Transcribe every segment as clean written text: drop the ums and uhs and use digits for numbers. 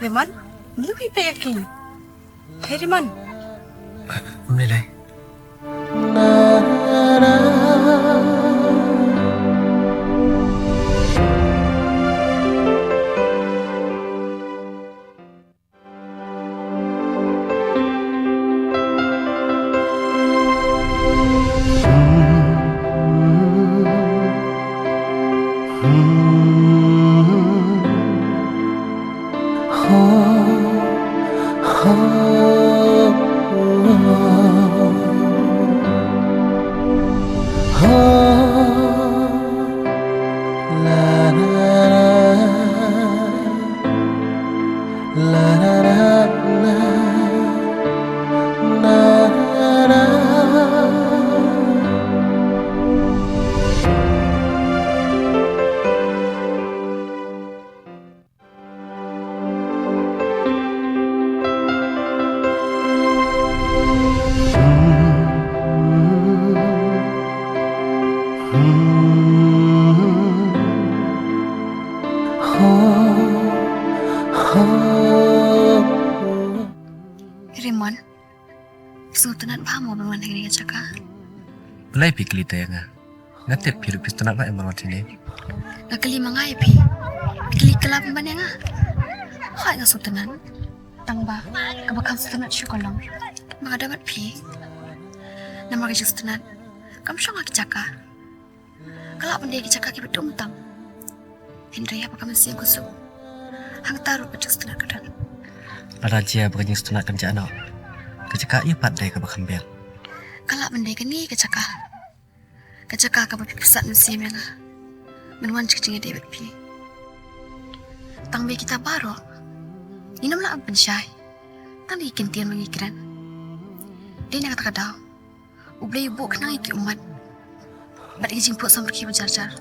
Reman, lebih yakin. Hey Reman, Menilai. Reman, Sultanat paham apa mana yang dia cakap? Belai pikir itu ya nga. Ngatip hirup istunat ba emang sini. Nakali mga pi. Kili kelap mana nga? Hai nga Sultanat. Tangba, kabakam Sultanat syukolong. Mga dapat pi. Nama kerja Sultanat. Kamu syong nga kicaka. Kalap benda kicaka ki betul tang. Hendra apa kamu siang kusuk. Hang taruh kerja Sultanat kadang. Raja berkenyi istunat kerja anak. Kecaka ia pandai ke bakambang. Kalap benda kini kicaka. Kicaka kabak pesat nusia menga. Menuan cik-ciknya David pi. tang be kita baro. Inam la ang pensyay. Tang di kintian mengikiran. Dia nak kata daw. Ublay ibu kenang iki umat. Bat ijing po sam pergi berjar-jar.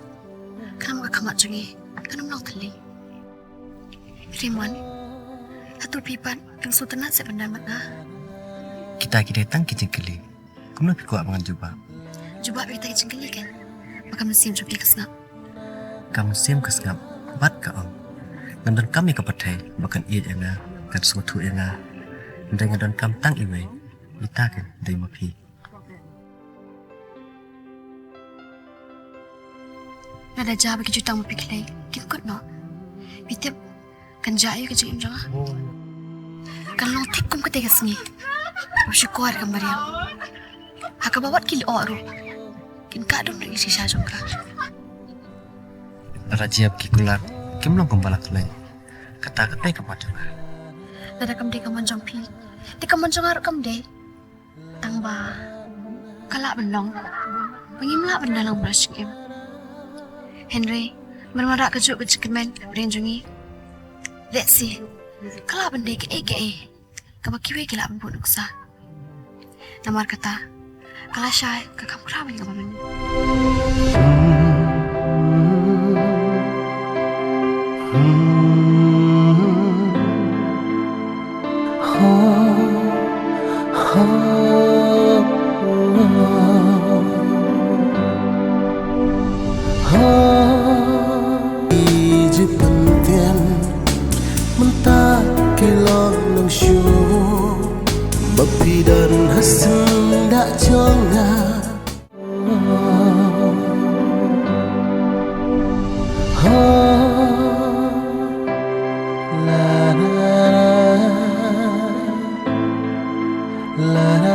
Kenapa kamat jungi? Kenapa lang tali? Raymond, satu pipan yang sultanat sebenarnya mana? Kita datang ke jengkeli. Kamu lebih kuat dengan jubah. Jubah kita ke jengkeli kan? Maka mesin jubah kesengap. Kamu sim kesengap. Bat ka om. Ngandan kami ke petai. Bahkan iya jana. Kan suatu jana. Dan ngandan kam tang iwe. Kita kan dari mapi. Nada jawab ke jutang mapi kelai. Kikut no. Bitip kan jayu ke jengim jangan. Kan long tikum ke tega sengi. Bersyukur kan Maryam. Haka bawat kili oru. Kin kadum lagi sisa jongka. Raja kikulat. Kim long kembali kelai. Kata-kata kepada. Nada kam de kaman jong pi. Di kaman jong aru kam de. Tangba. Kalak benong. Pengimlak bendalang bersyukur. Henry, bermarak kejuk ke cikmen berenjungi. Let's see. Kalau benda ke kabakiwe kila pun nuksa. Namar kata, kalau syai ke kamu ramen ke paman. Bapi dan hasil dak jonga la la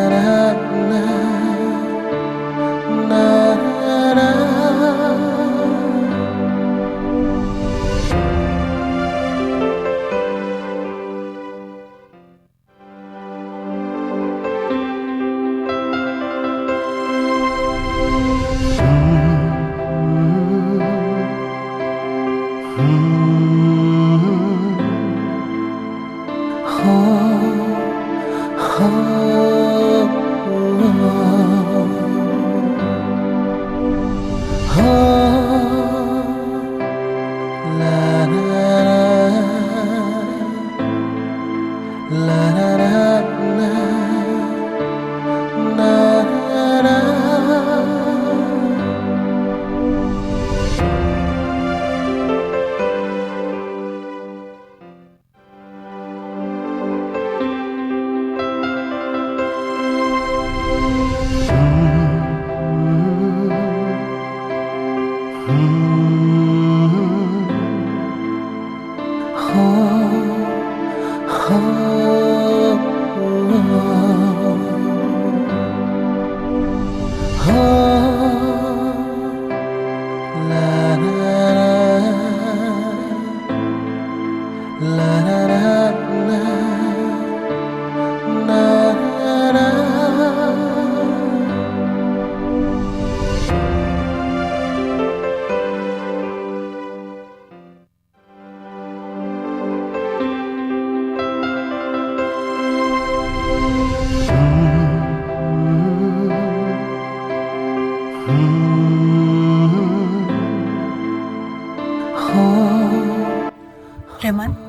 Raymond,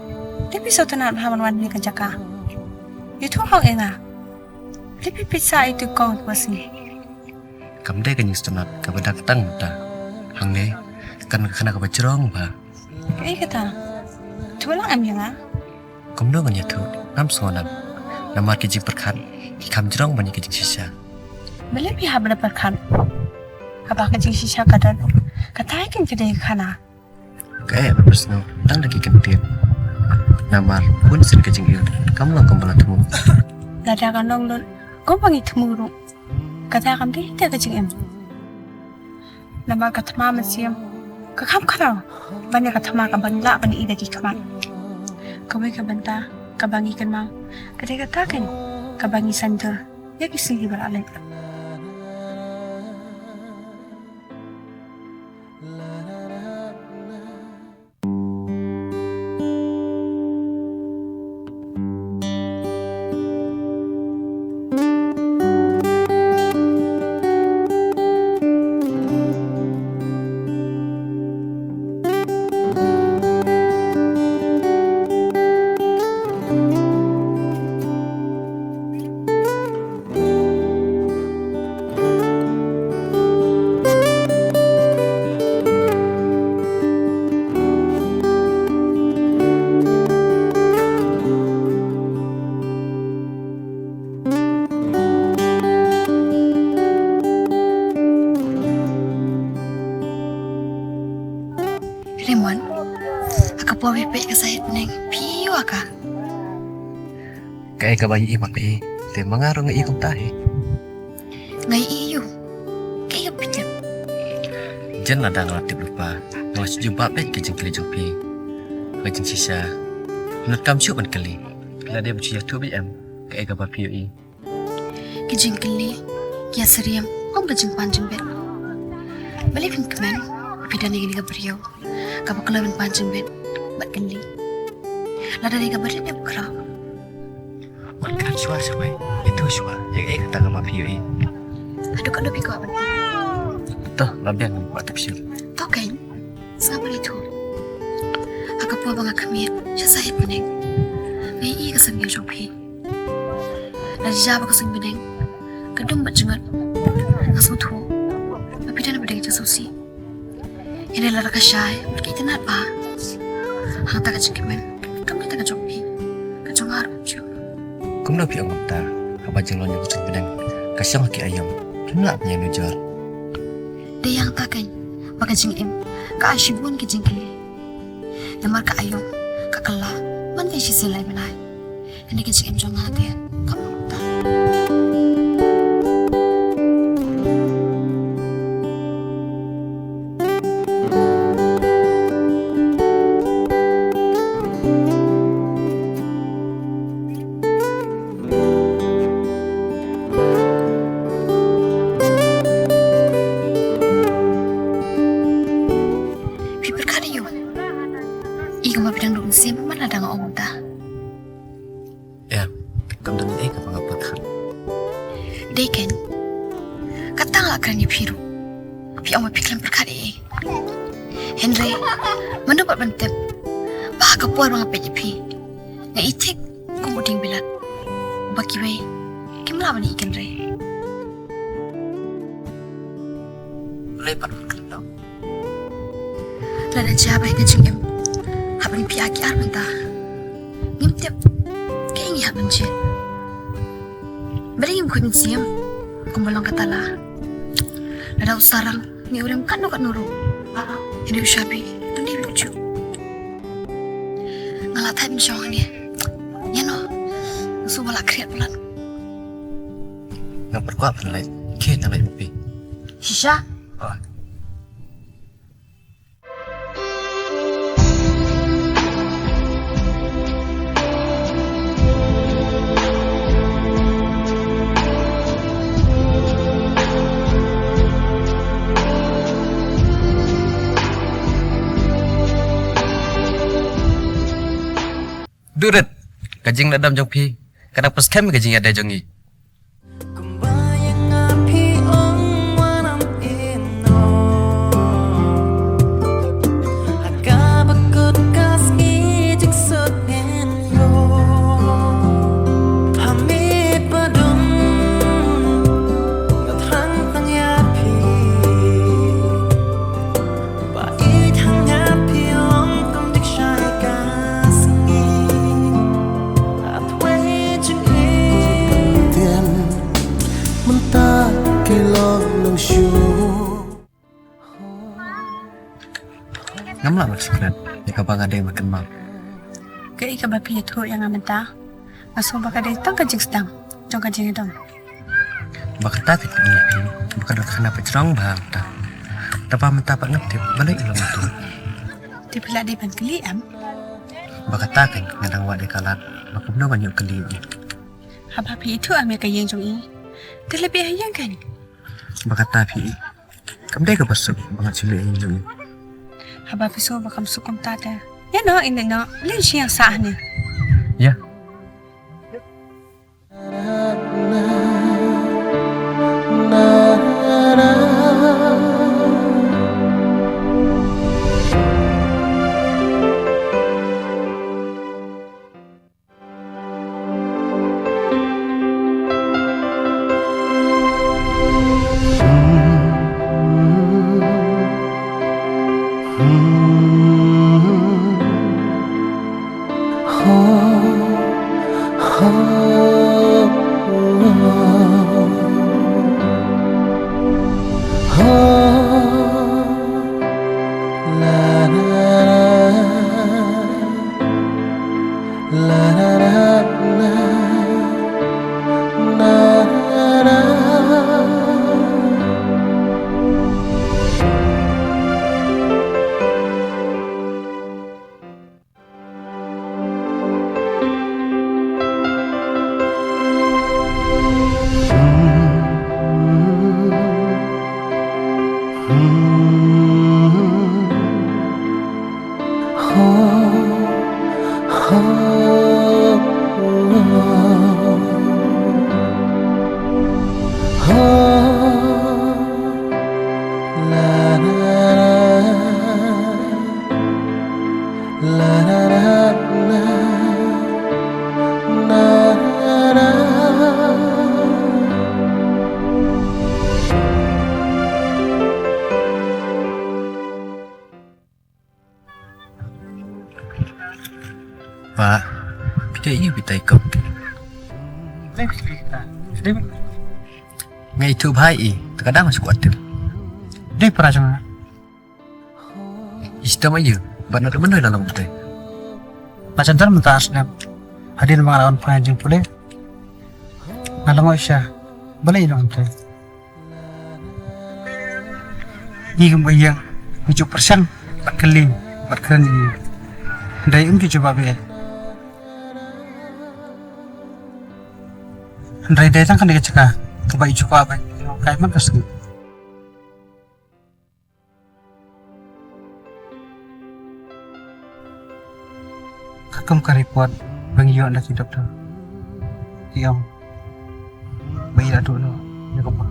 lipi sultanat Muhammad ni kejaka. Itu hak enga. Lipi pizza itu kau wasni. Kamu deh kan istunat kepada tang muda. Hang deh kan kena kebacerong ba. Kau kata, tulang am yang Kamu dong kan tu nam sonam. Nama kijing perkan. Kam jerong banyak kijing sisa. Beli pihak berperkan. Apa kejing sisa kadar? Katai kan kedai kana. Kayak bersno tang lagi kentir. Namar pun sering kijing il. Kamu lang kembali temu. Lada kan long lon. Kau panggil temuru. Kata kamu deh dia kejing em. Nama kata mama siam. Kakam kau. Banyak kata mak kaban la bani ida ki kaman. Kau kabanta kabangi kan mau. Kedai kata kan kabangi santa. Ya kisah beralih. Imuan, aku puas bebek ke saya neng piu aka. Kaya ka bayi imak pe. Te mangaro nga ikom tahe. Ngai iu, kayak pijak. Jan ada ngelatih lupa. Ngawas jumpa pe ke jengkeli jengpi. Ke jeng sisa. Menurut kam syuk ban keli. Bila dia bercia 2 BM. Kaya ka bapi i. Kijing keli, kia seriam, om bejeng panjang bet. Balik pun kemen, pidan yang ini beriau. Kamu kelabin panjang bet, bat keli. Lada yang beri dia bukrau. Kan syua sampai. Itu syua. Yang kata ka bapi i. Aduh kau lebih kuat. Toh labian buat tepsi. Tahu kan? Sabar itu. Aku puas banget kami. Saya sahid meneng. Ngai i keseng yang jopi. Lada jawab keseng meneng. Kedung berjengat. Langsung tu. Tapi dia nak berdiri susi. Ini lara kasyai. Berkait tenat pa. Hang tak kecil kemen. Kami tak kejopi. Kejong harap ju. Kum na pi ang ta. Apa jeng lon yang kusing bedang. Kasyang haki ayam. Kenapa punya nujar? Dia yang tak kan. Maka jeng em. Ka asyibun ke jeng keli. Namar ka ayam. Ka kala. Man kay silay belai. Ini ke jeng em jong hati. Kamu tak. Mana ada ngomong dah. Ya, kam dan ka pangapat. Deken, katang lah kerana piru. Pi om pikirkan perkara Henry, mana buat bentep. Bah kepuar mga PJP. Nga itik kumuding bilat. Baki way, kimla ni ikan re. Lepas kalau Lada jabay ka jing em. Habang piyaki arman ta. Ngimtip, kaya ngi haban siya. Balingin ko siyam, kumbalong katala. Lada usarang, ni ulam kano kanuro. Hindi usyabi, tundi lucu. Ngalatay mo siya niya. Yan o, gusto wala kriat pelan. nggak berkuat penilai. Kita naik mobil. Shisha? Oh. Duret, kajing dadam jong pi. Kadang pas kami kajing ada jongi. Ngamla maksudnya, ya kapag ada yang makan mal. Kaya ika ba piyato yang amanta? Maso baka day tang kajing stang. Jong kajing idong. Baka takit ka niya pin, baka doon ka napit serang bahang ta. Tapa mentapak ngetip, balay ilang itu. Di pila di pan kaliam. Baka takit ngadang wak di kalat, baka benawan yung kaliw niya. Haba piyato ame kayeng jong i. Terlebih hayang kan? Baka tapi, kamday ka pasok, bangat sila yung Haba piso bakam sukum tada. Yan o, ina no. Lin siyang saan niya. Ya. Oh Pak, pita iya pita ikut. Ngay itu bahai, terkadang masuk kuat tu. Dia pernah cuma Istam aja, benar benar dalam betul. macam tu mentah asnab. Hadir mengalaman pengajian boleh. Ngalang Aisyah, boleh dong tu. Ini kemudian 7% berkeli berkeli. Dari coba be. Dari datang kan dia cakap kebaik cukup apa? Kayak mana sih? Kakam karipot bagi yo anak hidup tu. Yang bayi dah dulu dia kepak.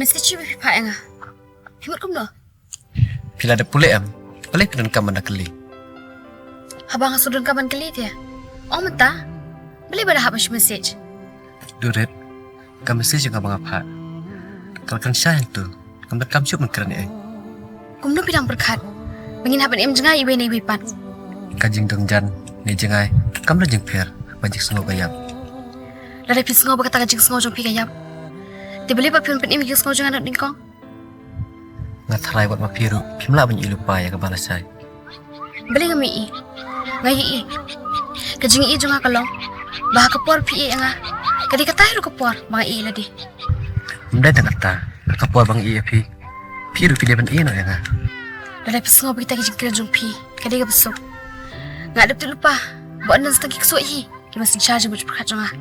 Meski cium pipa yang ah. Himut kum doh. Bila ada pulih boleh kena kaman nak keli. Habang sudun kaban kelit ya. Oh mentah. Beli pada habis message. Durit, kami sih juga mengapa. Kalau kan sayang tu, kamu kamu cuma kerana Kum doh bidang berkat. Mengin haban em jengai iwe ni wipan. kajing dongjan ni jengai, kamu dah jeng per, bajik semua gayam. Lada pis ngau berkata kajing ngau jong pi gayap. Dibeli pa pion pen em ngau jong anak dingkong. Ngat harai buat mapiru, pimla banyak lupa ya kebala saya. Beli ngami i. Ngai i. Kajing i jong akalong. Bah kapor pi i nga. Kadi katay ro kapor mga i ladi. Mendai tak kata, kapua bang iya pi, piru pilih ban iya no ya nga. Lada pis ngau berkata kajing kira jong pi. Kadi ka besok. Nga adap tu lupa. Buat nan setagi kesuai hi. Kima sin charge buat berkat jong ah.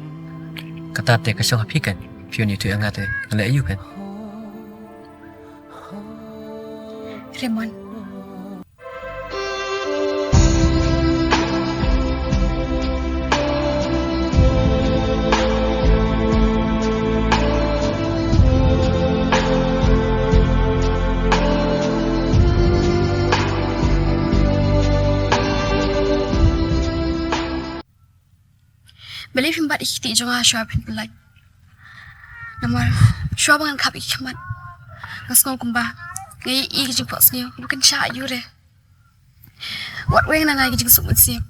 Kata te kasih api kan, pion itu yang ngate, ngalai ayu kan. Raymond. Believe him but ikti jonga shop hin pelai. Namar shop ngan kap ikmat. Ngasngong kumba. Ngai i kijing pos niyo bukan sya ayu re. Wat weng na ngai kijing sumut siap.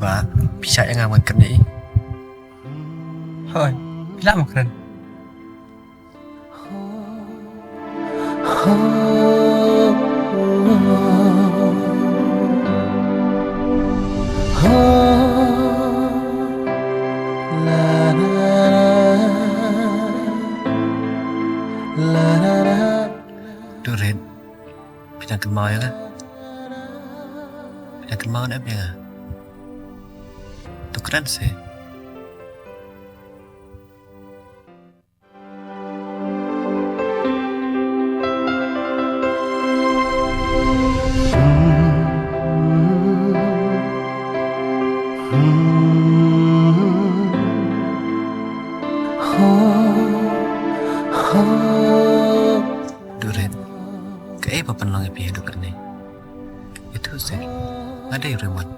Ba, bisa yang ngaman kena ini. Hoi, bila makan? Durin, pinang kemau ya kan? Pinang kemau nak apa ya? Tu keren sih. tu se. Ada yang Raymond.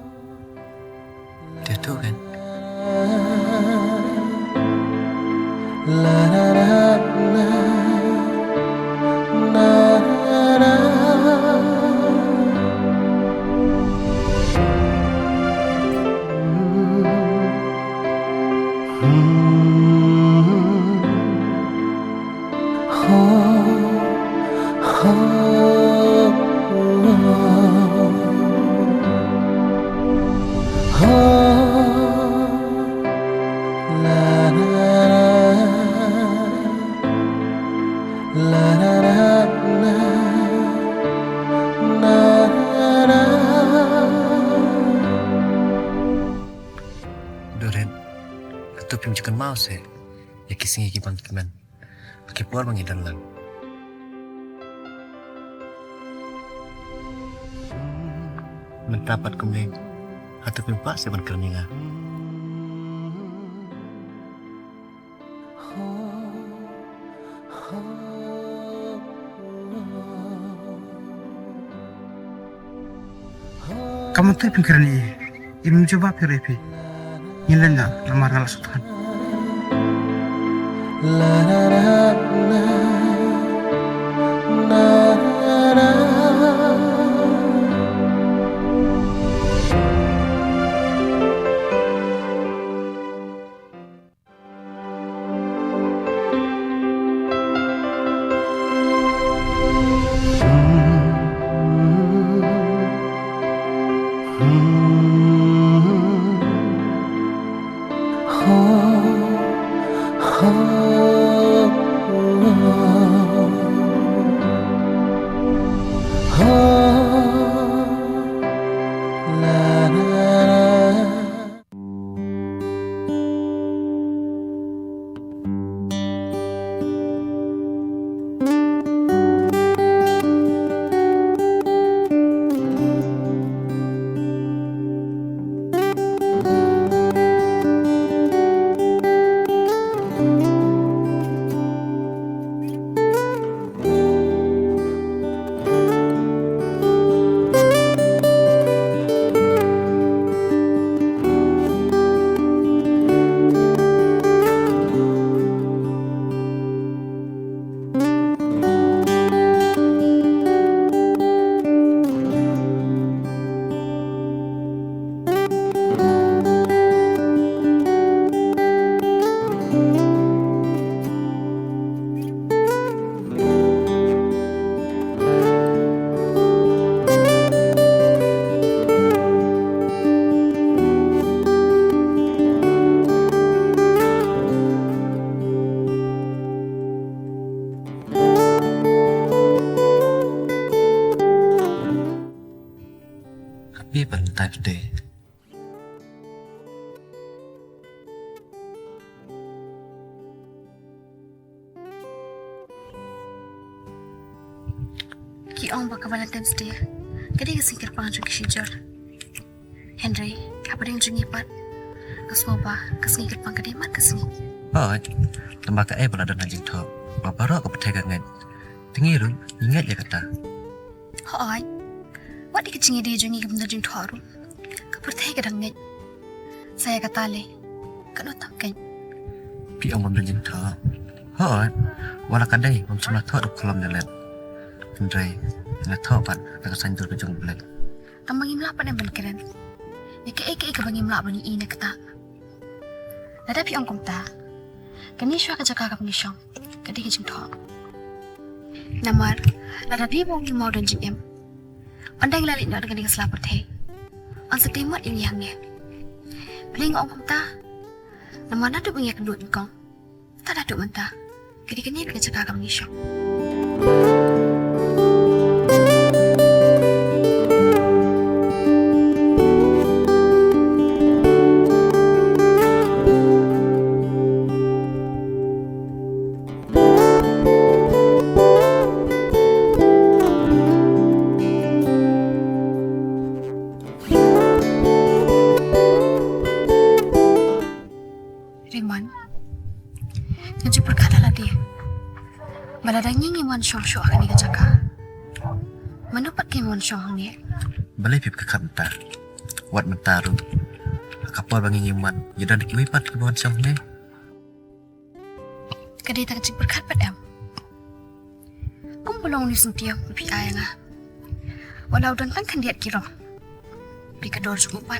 Dia tu kan. La la la la la la. Doren, tu pim chicken mouse se. Ya kising iki bang kiman. Pakai puar bang idan lang. Mendapat kumling. Atau pim pak se ban kerninga. Kamu tuh pikiran ini. Ini coba pirepi. Nyilen na lamar ngalas Tuhan. La la la la la la. Happy Valentine's Day. Ki ong baka Valentine's Day. Kadi kasingkir pangajuk kisijor. Henry, kapading jungipat. Kasmo ba kasingkir pang kadi man kasing. Oh, tembaka balada na jing thok. Babaro ko patay ka ngad. Tingiru, ingat ya kata. Hoy. Wat ikicing ide jungi kamda jing thoru. Kapertay ka dangit. Saya katale. Kanotam kay. Pi ang bam jing thok. Oh, wala kadai bam semla thok kolam nalet. Tendrai, na thok pan na kasanjur ka jung blek. Ang mangimla pa ng balkiran. Ika bangimla ba ni ina kata. Nadapi ang kumta. Kani siya ka jaka kap ni siyang. Kadi ka jing thok. Namar, nadapi mong yung modern jing em. Andai lalit nak dengan selaput he. Ang sa timot ini hangnya. Beli ngong kumta. Nama nado punya kedut ngong. Tak ada mentah. Kini kerja kakak menyisok. Maladangnya ngiwan syong-syong akan ikan jaka. Menupat ngiwan syong ni. balai pip ke kanta wat mentaru kapal bangi ngiman yadan dikiwipat ke bawah siang ne Kadai tak cik berkat padam. Kum pelong ni suntiam pi ayanga. Walau dan tang kandiat kirong. Pi kador sumpat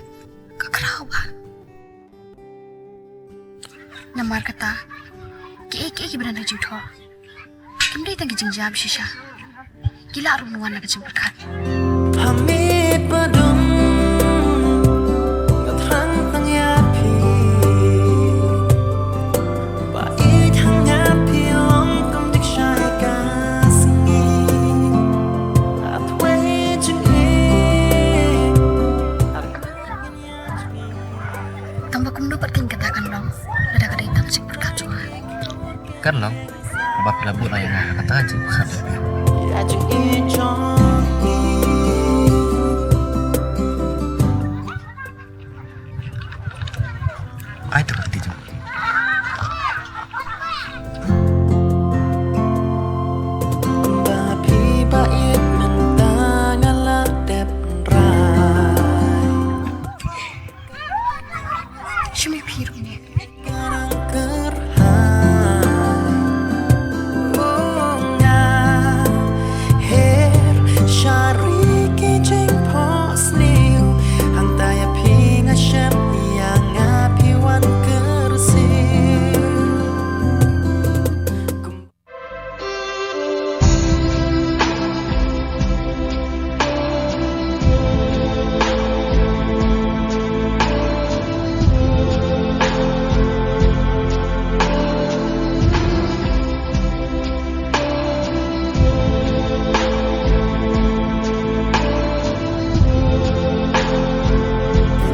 ka krawa. Namar kata ki beran haju tho. Kim dai tang kijing jam shisha. Gila runuan nak cik berkat. Hamid padum ngatang pangyapi Bait hangapi long kam dik syai kasingi Atwe jeng Tambah kum dapatkan katakan long. Ada kadai tang cik berkat cuma. kan long abap labu na yang kata aja kada Ya jeng ichong ai terhenti jom Bapi bait mentang ala dep rai Shumi piru ni. Karang kerhai Unga Her syari kijing pos liu Hang taya pinga syem yang api wan kersil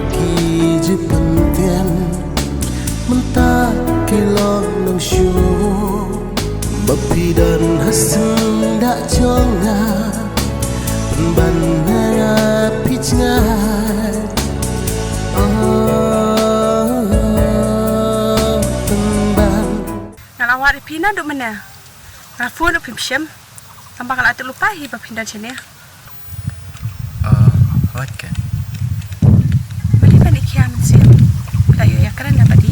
Kiji pentian mentah kilo nang syu Bapi dan hasim dak jonga Ban merah picngat tembang Ngalawat di pina duk mana? Rafu duk pimsyam. Tambah kalau atu lupa hi bapindan sini. awat kan Bali balik kiam sih. Bila yo ya keren apa di?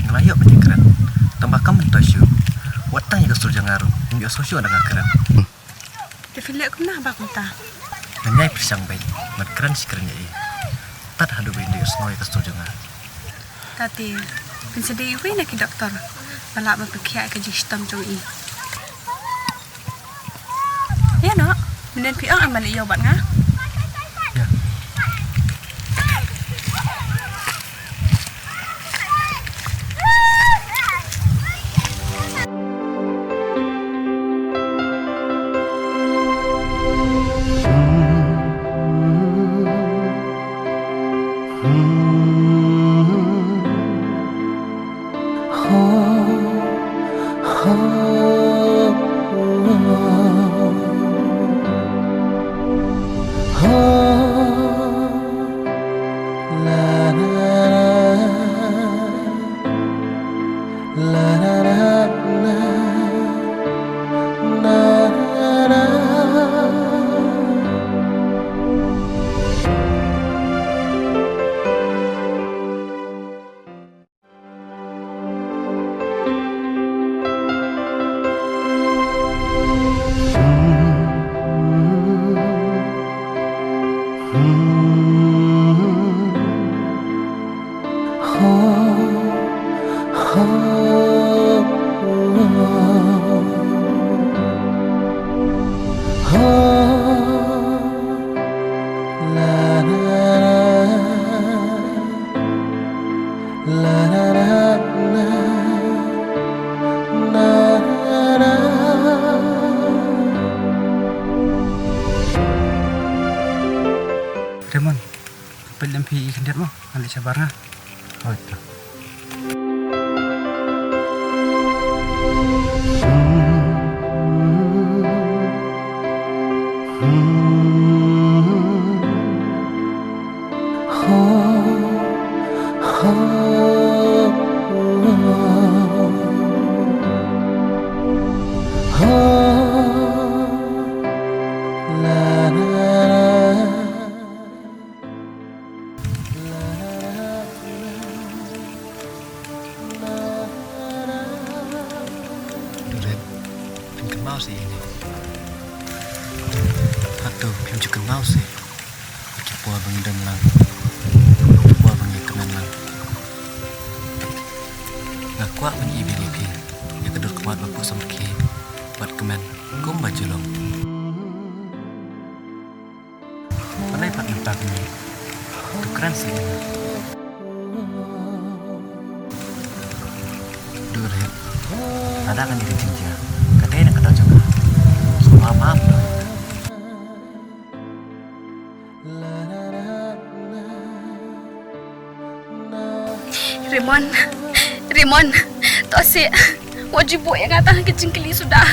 ngelayak penyekeran tambah kamu tasyu watang yang kesur jangaru yang sosio ada keren Di filek kum nah bakun ta. nanyai pisang baik mat keren si kerennya tat hadu baik dia semua yang kesur jangar Tadi pensedi iwi nak doktor. Balak berpikir ke jistam jong i. Ya nak, menen piang amal iyo bat ngah. ya Demon, pelim pi ikan dia mo, alik sabar nga. oh itu La la tu phim juga mau sih. Kita bangi dan lang. Kita bangi kemen lang. Nggak kuat bangi ibi-ibi. Ya kedur kuat bapak sama ke. Buat kemen. Kum baju long. Mana ipat nampak ni? Tu keren sih. Dure. Ada kan jadi cinta. Katanya nak kata juga. Maaf dah. Raymond, tak asyik. Wajib buat yang kata kecing keli sudah.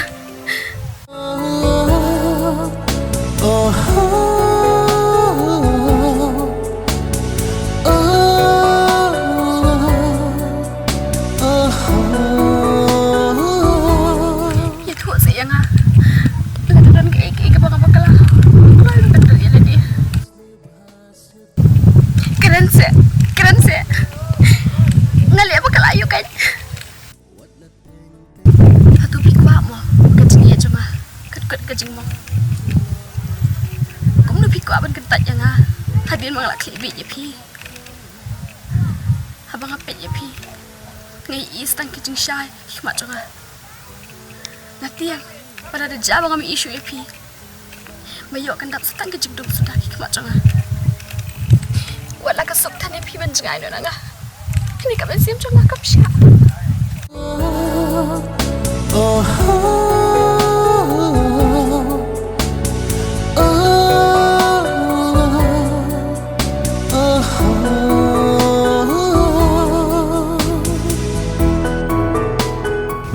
Ya tu sayang ah. Lalu ke bakal lah. Lalu betul ya lady. Keren se. Ngali apa kelayu kan? Satu pikwa mo, kecing ya cuma, kecing mo. Kamu nu pikwa ban kentat yang ah, hadir mengalak klibi ya pi. Abang apa ya pi? Ngai istang kecing syai, hikmat cuma. Nanti yang pada ada jawab kami isu ya pi. Mayok kendap setang kecing dum sudah hikmat cuma. Walau kesuk tanya pi bencengai nu nanga. Ini kapan siam cuma kap siap.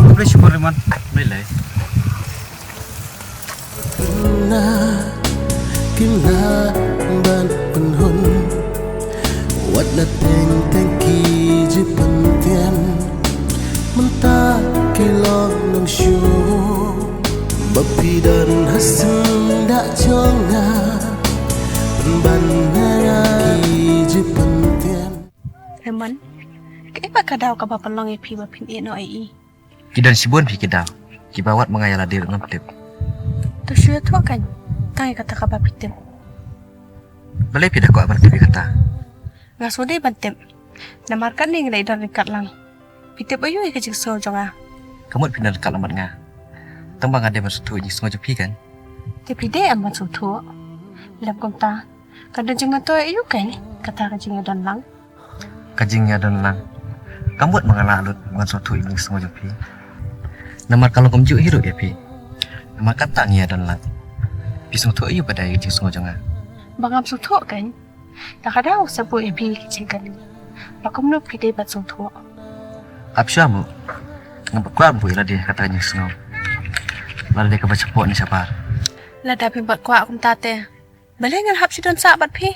Boleh syukur Raymond. Boleh. Kila ban penhun Wat na teng ki ji pentian Mentah kilo nang syu Bapi dan hasim dak jonga Ban nara ki ji pentian Raymond, kenapa kadau ka bapalong ipi bapin ino ai? Kidan sibun pi kidau. Kibawat mengayala diri ngaptip. Tu syuat tu kan? Tangi kata ka bapitim. Boleh pi dah kuat abang tibi kata. Ngasudi bantip. Namarkan ni ngai dan dekat lang. Pitip ayu ke jing so jonga. Kamu pindah dekat lambat ngah. Tembang ada bersetu ni sengaja pi kan? Tapi dia amat sutu. Lam komta. Kada jing mato ayu kan? Kata ka jing dan lang. Kajingnya dan lang. Kamu mengalah alut dengan suatu ini sengaja pi. Namar kalau kamu juga hidup ya pi. Namar kata ngia dan lang. Pisang tu ayu pada jing sengaja ngah. Bangam sutu kan? Tak ada sabu ipi jing kan. Bakom nu pide bat sutu. Apsyamu. Ngapa kuat bu ila dia katanya sengaja. Lalu dia kebaca pot ni siapa? Lada pimpat kuat kum tate. Balai ngan hap sidon sabat pi.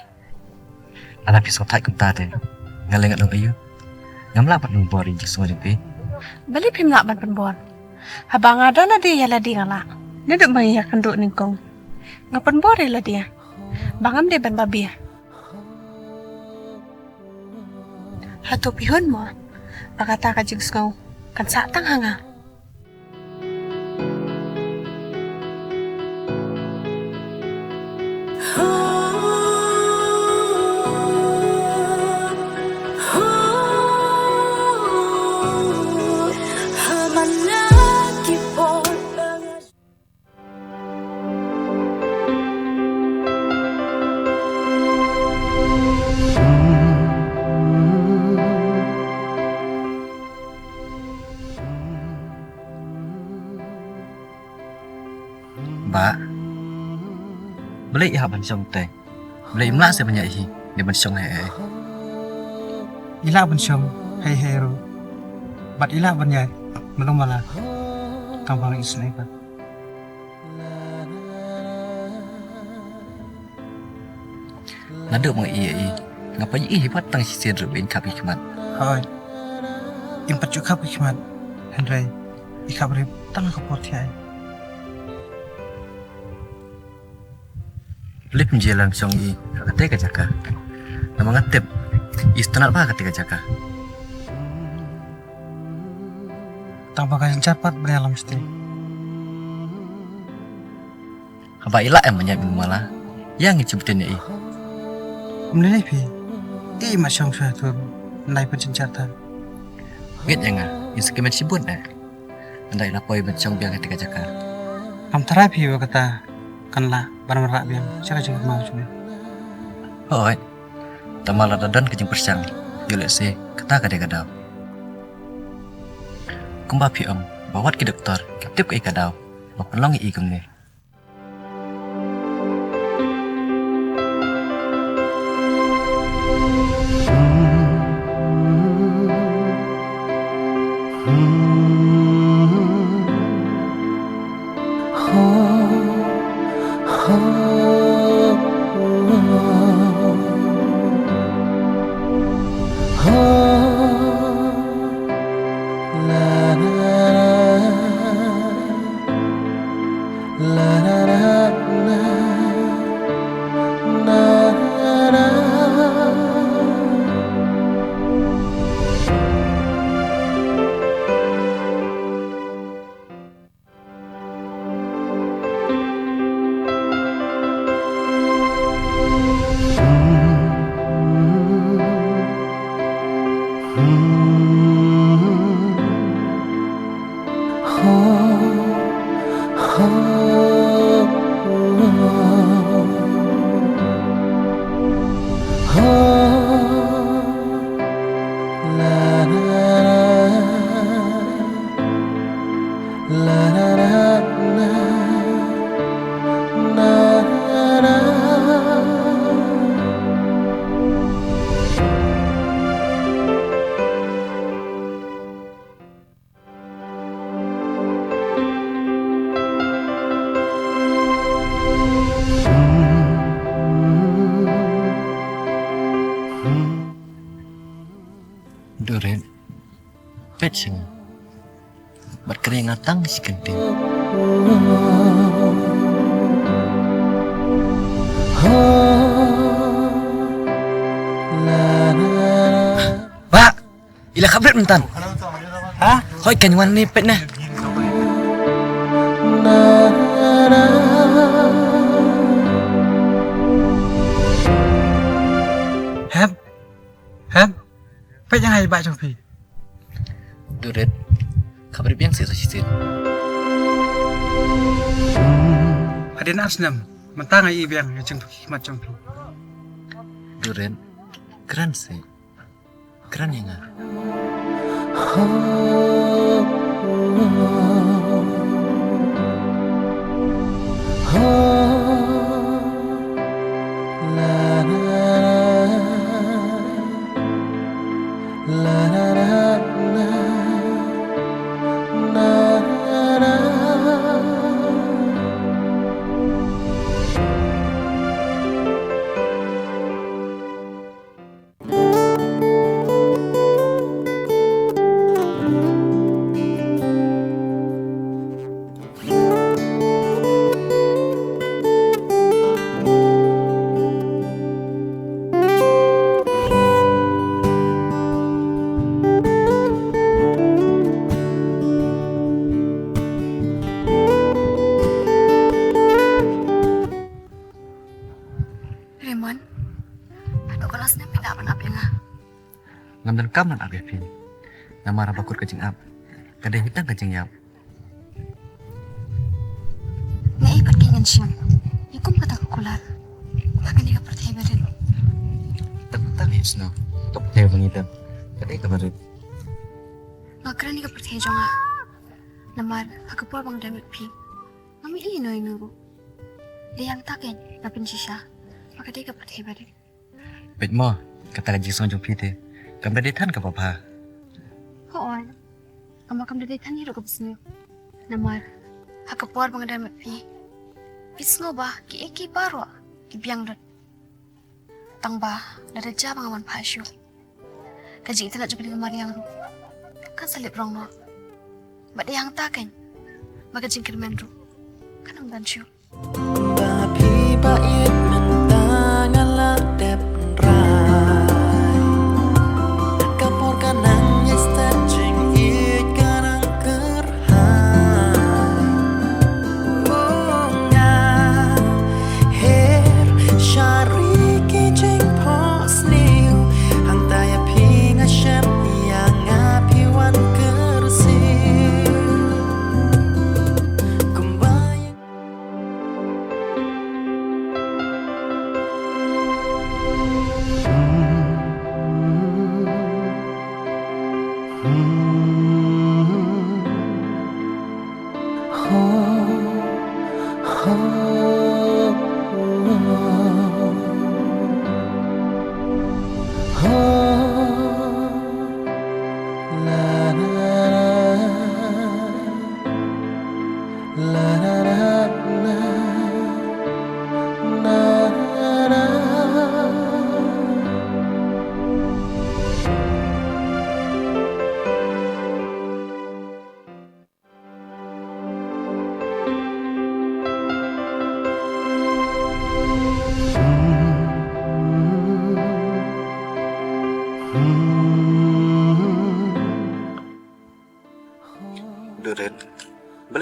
Anak pisau tak kum tate. Ngalengat dong ayu. Ngamla pat nung boring jing sengaja pi. Balai pim lak ban penbon. Habang ada na dia la di ngala. Ni duk mai ya kenduk ningkong. Ngapan bore la dia. Bangam dia ban babi. Hatu pihon mo. Pakata ka jing sengaja. Kan satang hanga. Ba. Boleh iha ban song teh. Boleh imla se banyak hi. Dia ban song hai. Ila ban syom, hai hero. Bat ila ban yai, belum malah. Tambang isnai bat. Nada mau iya i. Ngapa i pat tang sisir rubin kap hikmat. Hai. Impat juga hikmat. Henry, ikabri tang kapot yai. Boleh penjalan song i. Kata ka jaka. Nama ngatep. Istanat apa kata ka jaka. Tambah cepat beri alam mesti. Haba ila emanya bin mala. Yang ngicebutin ya. Menilai pi. Di macam suatu nai pencencatan. Git ya nga. Yang sekimat sibun na. Andai lapoi bencong biang ketika jakar. Am terapi wa kata kanla barang rak biang cara jenguk mau cuma. Hoi. Tamala dadan kejeng persang. Yulek se kata kadang-kadang. Kumba pi bawat ke dokter. Kaptip ke ikadau. Bapak longi ikung ni. Duren, pecing, berkeringatang si genting. Pak, ila kabret mentan. Hah? Hoi kanyuan ni pet nah. Hep. Pet yang hai bak pi. Duren, kabret biang sih sih. Ada nasnam. Mentang ai biang yang macam pi. Duren, keren sih. Keren ya nggak? Raymond, aduh kelasnya pindah apa yang Ngamdan kaman ab ya pin. Nama rabakur kecing ab. Kadang hitang kecing yap. Nga ipat kingan siya. Yakum kata kukulat. Akan dia percaya badan. Tak hits no. Tok tayo bangita. Kadang kabarit. Ngakran dia percaya jonga. Namar, aku pun bang damit pi. Mami ini no inuru. Dia yang taken, napin siya. Maka dia percaya badan. Bet mo, kata lagi sonjong pite. Kamu dah detan ke papa? Hoon, kamu kam dari tani ro kapsno. Namar, aku pun bang damit pi. Pisno ba, ki eki parwa, ki biang dot. Tang ba, dari jabang aman pasyo. Kaji itu nak jumpa dengan Mariang ru. Kan salib rong no. Ba dia yang taken. Maka jingkir menru. Kan ang dansyo. Tapi bait mentang ala dep rai kapur kanang yesta jing ikanang kerhai bunga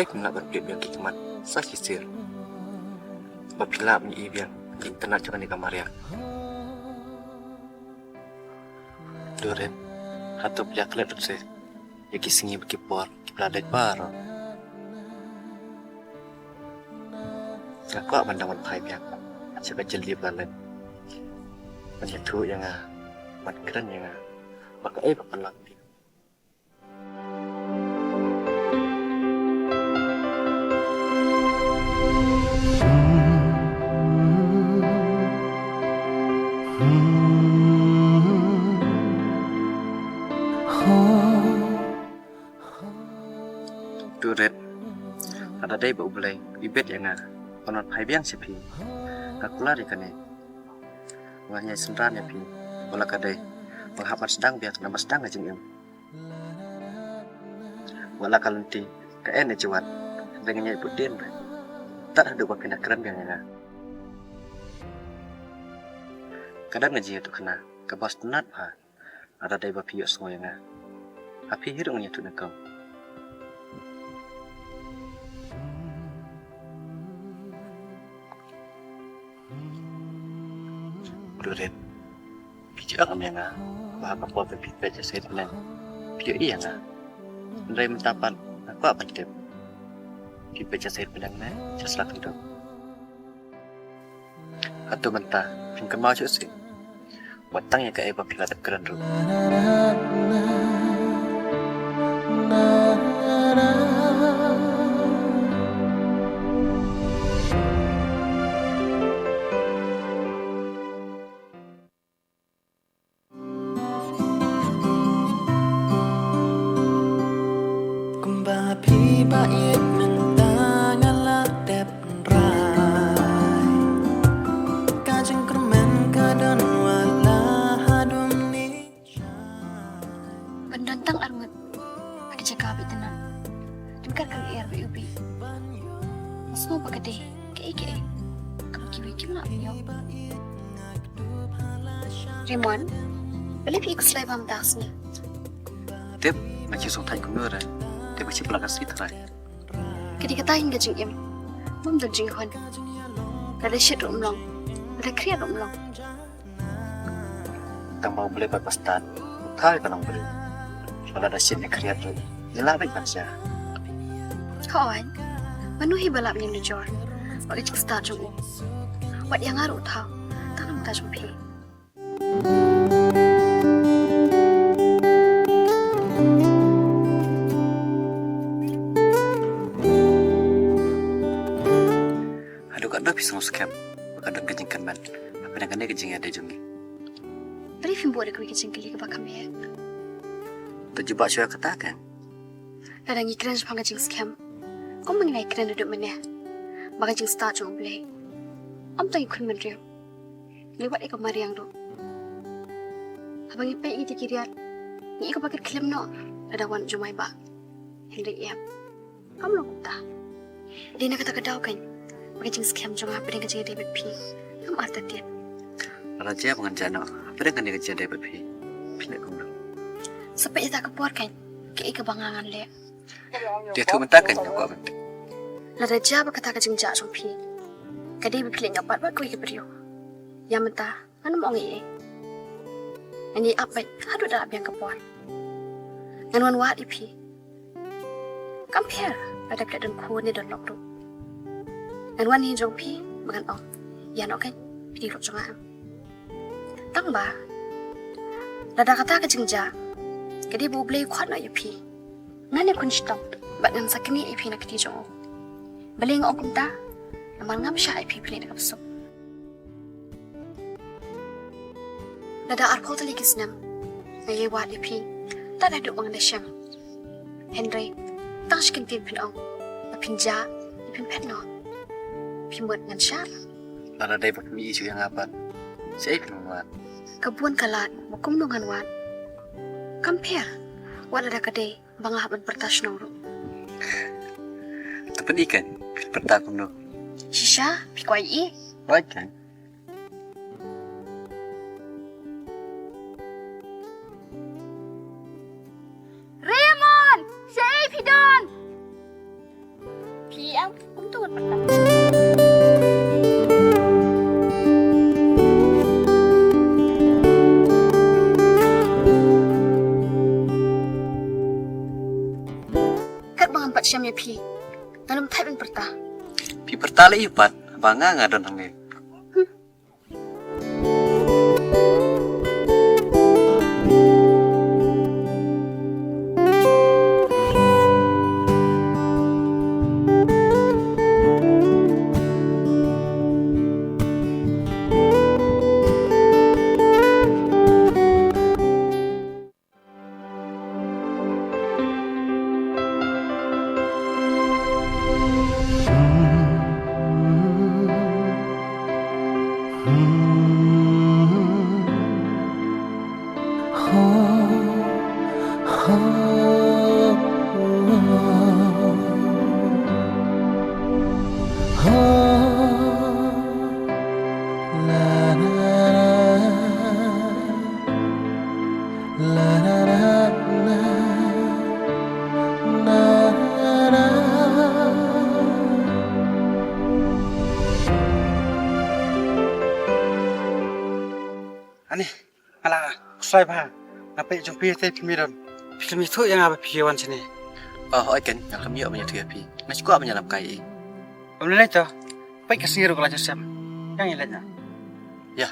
balik nak berpilih yang kikimat sah sisir. Apabila menyi yang internet jangan di kamar ya. Duren, hatu pijak lelet se. Ya kisingi berkipor, kipladet baru. Aku akan dapat paham yang saya jeli balen. Menyetu yang mat keren yang maka bapak lagi. Duret, ada day bau belai, ibet yang konon paham yang sepi. Aku lari kan ni. Wahnya senran ya pi. Bola kadai. Menghapan sedang biar nama sedang aja em. Wala kalenti. Kaen jawat. Dengannya ibu din. Tak ada buat kena keren biar nga. Kadang ngaji itu kena. Kebas tenat ha. Ada day bapi yuk semua yang nga. Api hirungnya tu nakau. Duret, bijak kami yang bahkan apa berpikir saja saya tenang. Bijak iya nga, dari mentapan aku apa tidak? Dibaca saya tenang na, saya selak hidup. Atau mentah, pingkan mau sih. Watang yang kayak bapak ladap keren dulu. Bait mentangalah dep rai kajeng kermen kadon wala hadum ni Pendantang armut. Pada jaga abit tenan. Dengkar kali air ubi. Semua pagade. Kei. Kamu kiwi nak yo. Raymond, boleh pergi ke selai bam das ni. Tip, macam sontai kumur Tip macam pelakar sih terai. Ketika tahin gajing im. Mum dan jing hon. Ada shit rumlong. Ada kriya rumlong. Tang mau boleh buat pastan. Thai kan orang boleh. Kalau ada shit yang kriat tu, jelah baik baca. Kawan, menuhi balap yang dijor. Bagi cik start jung. Wat yang ngaruh tahu. Tanam tak jumpi. Ada pisang scam, kadang kejengkan man. Apa yang kena kejeng ada jungi. Beri film buat aku kejeng kali ke bakam ya. Terjebak saya katakan. Kadang ikran sepang kejeng scam. Kau mengenai ikran duduk mana? Baka jeng start jung boleh. Tak ikut mendriu. Lewat ikut mariang tu. Abang ipai ini kiriat. Ni ikut pakai klaim no. Ada wan jumai ba. Henry Yap. Kamu lo kuta. Dia nak kata kedau kan. Bagi scam jangan apa dengan kerja David P. Kamu arti dia. Raja penganjana, apa dengan dia kerja David P? Pilih kamu. Sampai ia tak kepuar kan? Kei kebangangan le. Dia tu mentakan aku apa? Lada raja berkata kerja jak P. Kadai berpilih ngapat buat kau beriu. Yang mentah, mana mau ngi? Ini apa? Hadu dah biang kepuar. Ngan wan P. Compare ada pilihan dan ku ni dan lok tu. Ngan wan ni jong P. Makan oh. Ya nak kan? Pilih lok jangan. Tang ba. Lada kata kerja jak. Kadai boleh kuat nak P. Ngan kun stop. Bat ngan sakini P nak kerja jong. Beli ngok kunta. Namal ngam siya IP pilih nak besok. Lada arpol tali kisnam. Ngayi wad IP. Tak ada duk mengenai syam. Henry. Tang sikin tin pinong. Napinja. Ipin petno. Pimut ngan syar. Lada day bakmi isu yang apa? Saya ikut muat. Kebuan kalat. Mukum nungan wad. Compare. Wad ada kadai. Bangah berpertas noro. Tepat ikan. Pertakum no. Shisha, pikwai i. Baik kan? Raymond! Siya ay pidon! ไงพี่นั่นมันไทยเป็นประตา Pi pertali ipat, bangga ngadon nang ni. Ani, ala, saya bah. Apa yang jumpa saya pemiran? Film itu yang apa piawan sini? Oh, oi kan, yang kami punya tu pi. Mas ku punya lam kai. Omnilai tu, baik kesini kalau jam. Yang ini lainnya. Ya.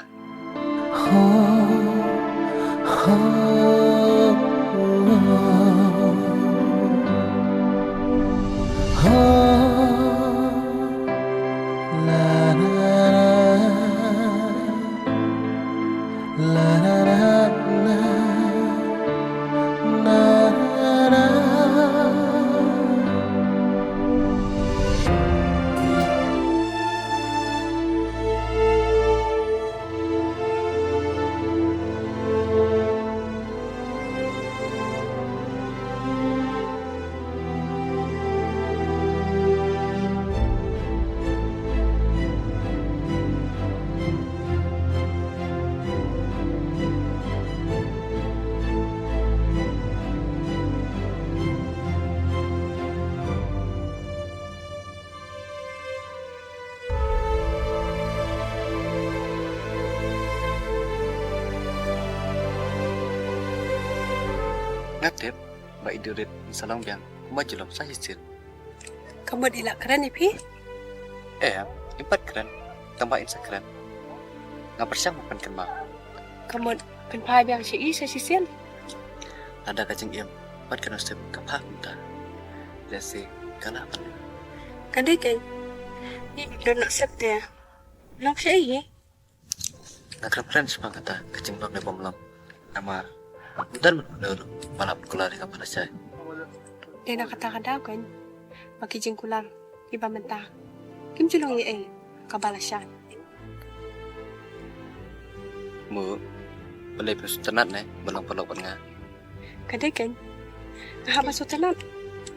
Ngatep, ba idurit salong biang, kumajulom sa hisil. Kamu dilak keren ni Pi? Impat keren, tambahin sa keren. Nga persyang mapan kan ma. Kamuเป็นพายแบบชีอีใช่ชิเซียน Ada kajing im, pat kan usep kapak minta. Lesi, kenapa? กันได้เก่งนี่โดนนักเสพแต่ลองใช่อี Nga keren sepang kata kajing bang ne bomlam. Amar, dan menurut balap kulari kapan saya. เดนักคาตากันดาวกันมากิจิงกุลังอีบามันตากิมจุลงเอกับบาลาชาน Mu, boleh pesutanat ne, belang pelok nga. กันได้เก่งนะฮะมาสุดนั้น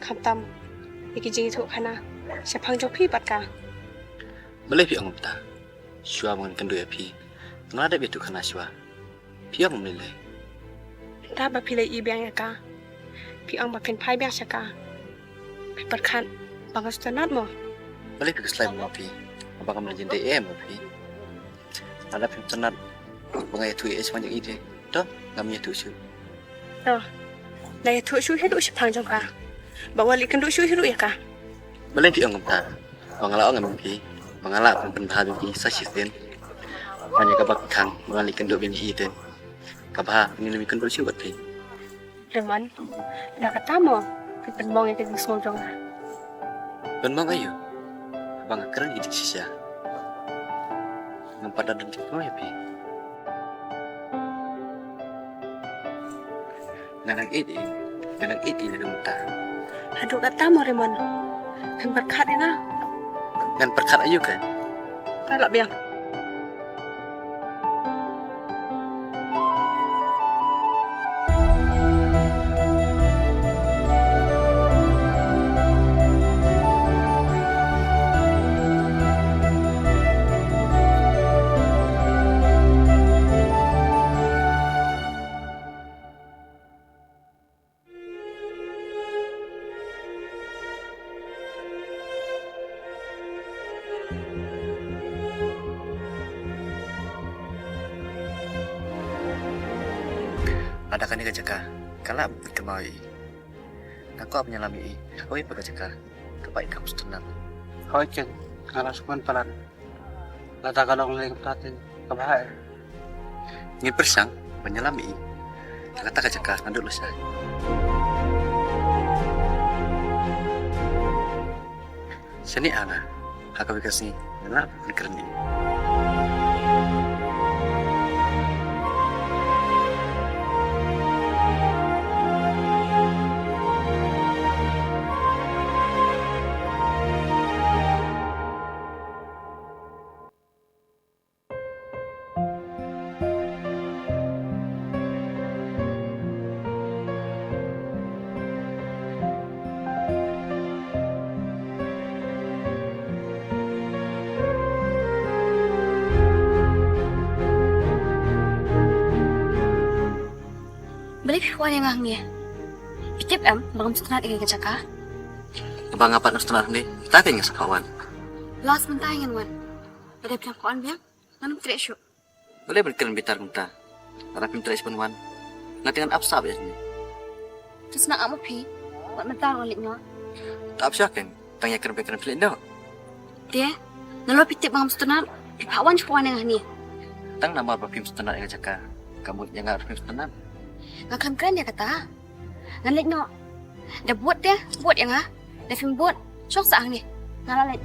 คำตำอีกิจิงถูกขนาเฉพังจงพี่ปัดกา Boleh pi angum ta. Shua mengen kendu ya pi. Ngada betu kana shua. Pi ang menilai. ถ้าบาพิเลยอีเบียงยากาพี่อังบาเป็นพายเบียงชะกาพี่ปัดคันบางสุดนั้นมั้ง Boleh pi keslai mo pi. Abang kam lajin DM mo pi. Ada pesutanat bangai tu es panjang ide. Dah, ngam ya tu shu. เนาะนายถูกช่วยให้ดูเฉพังจงกาบอกว่าลิกันดูช่วยให้ดูยากา Boleh pi angum ta. Bangala ngam pi. Bangala pen pha pi sa sisen. Hanya kabak kang mengali kendu bin ide. Kabah ini lebih kendu shu bat pi. เรื่องมันดากาตามอเป็นมองยังเป็นสมองจง Ben bang ayo. Abang keren ide sisa. Nampak dan mo ya pi. Nanang ide na dumta. หาดูกาตามอเรมันเป็นปัดคัดเองนะ Ngan perkat ayo kan. ได้ละเบียง Ada kan ni kerja kah? Kalau kita mau, aku apa nyalami, aku ipa kerja kah? kebaikan setenan. Kau ikan, ngalas kuman palan. Lata kalong lagi pelatih, kabahaya. Ngin persang, menyelami. Kata kacakah nganduk lesai. Sini ana, haka bikasni, nana keren ini. Balik kuan yang ngahnya. Pitip bangam setenat ingin kecaka. Bang apa setenan ni? Tak kayaknya sekawan. Last mentah ingin wan. Ada pinang kuan biang, nanam tidak syuk. Boleh berkeren bitar minta. Karena pintar sepenuhan. Nanti dengan absab ya sini. Terus nak amu pi, buat mentah ngoliknya. Tak absab kan? Tanya keren pilih dah. Dia, nalo pitip bangam setenat, pipawan kuan yang ngahnya. Tang nama berpim setenan yang cakap. Kamu yang nggak berpim setenan. Nggak keren dia kata. Ngalik no. Dah buat dia, buat yang ah. Dah film buat, syok saang ni. Ngalalit.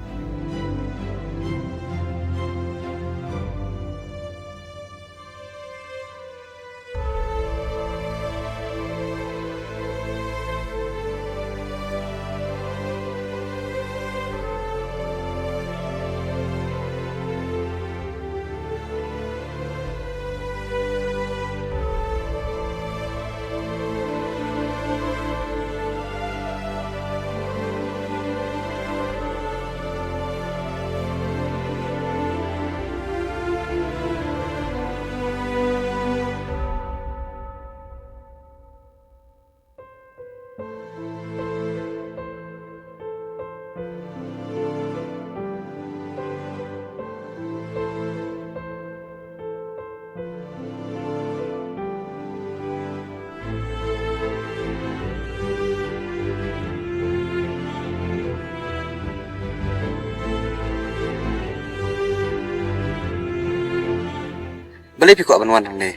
Boleh pikuk aban wanang ni.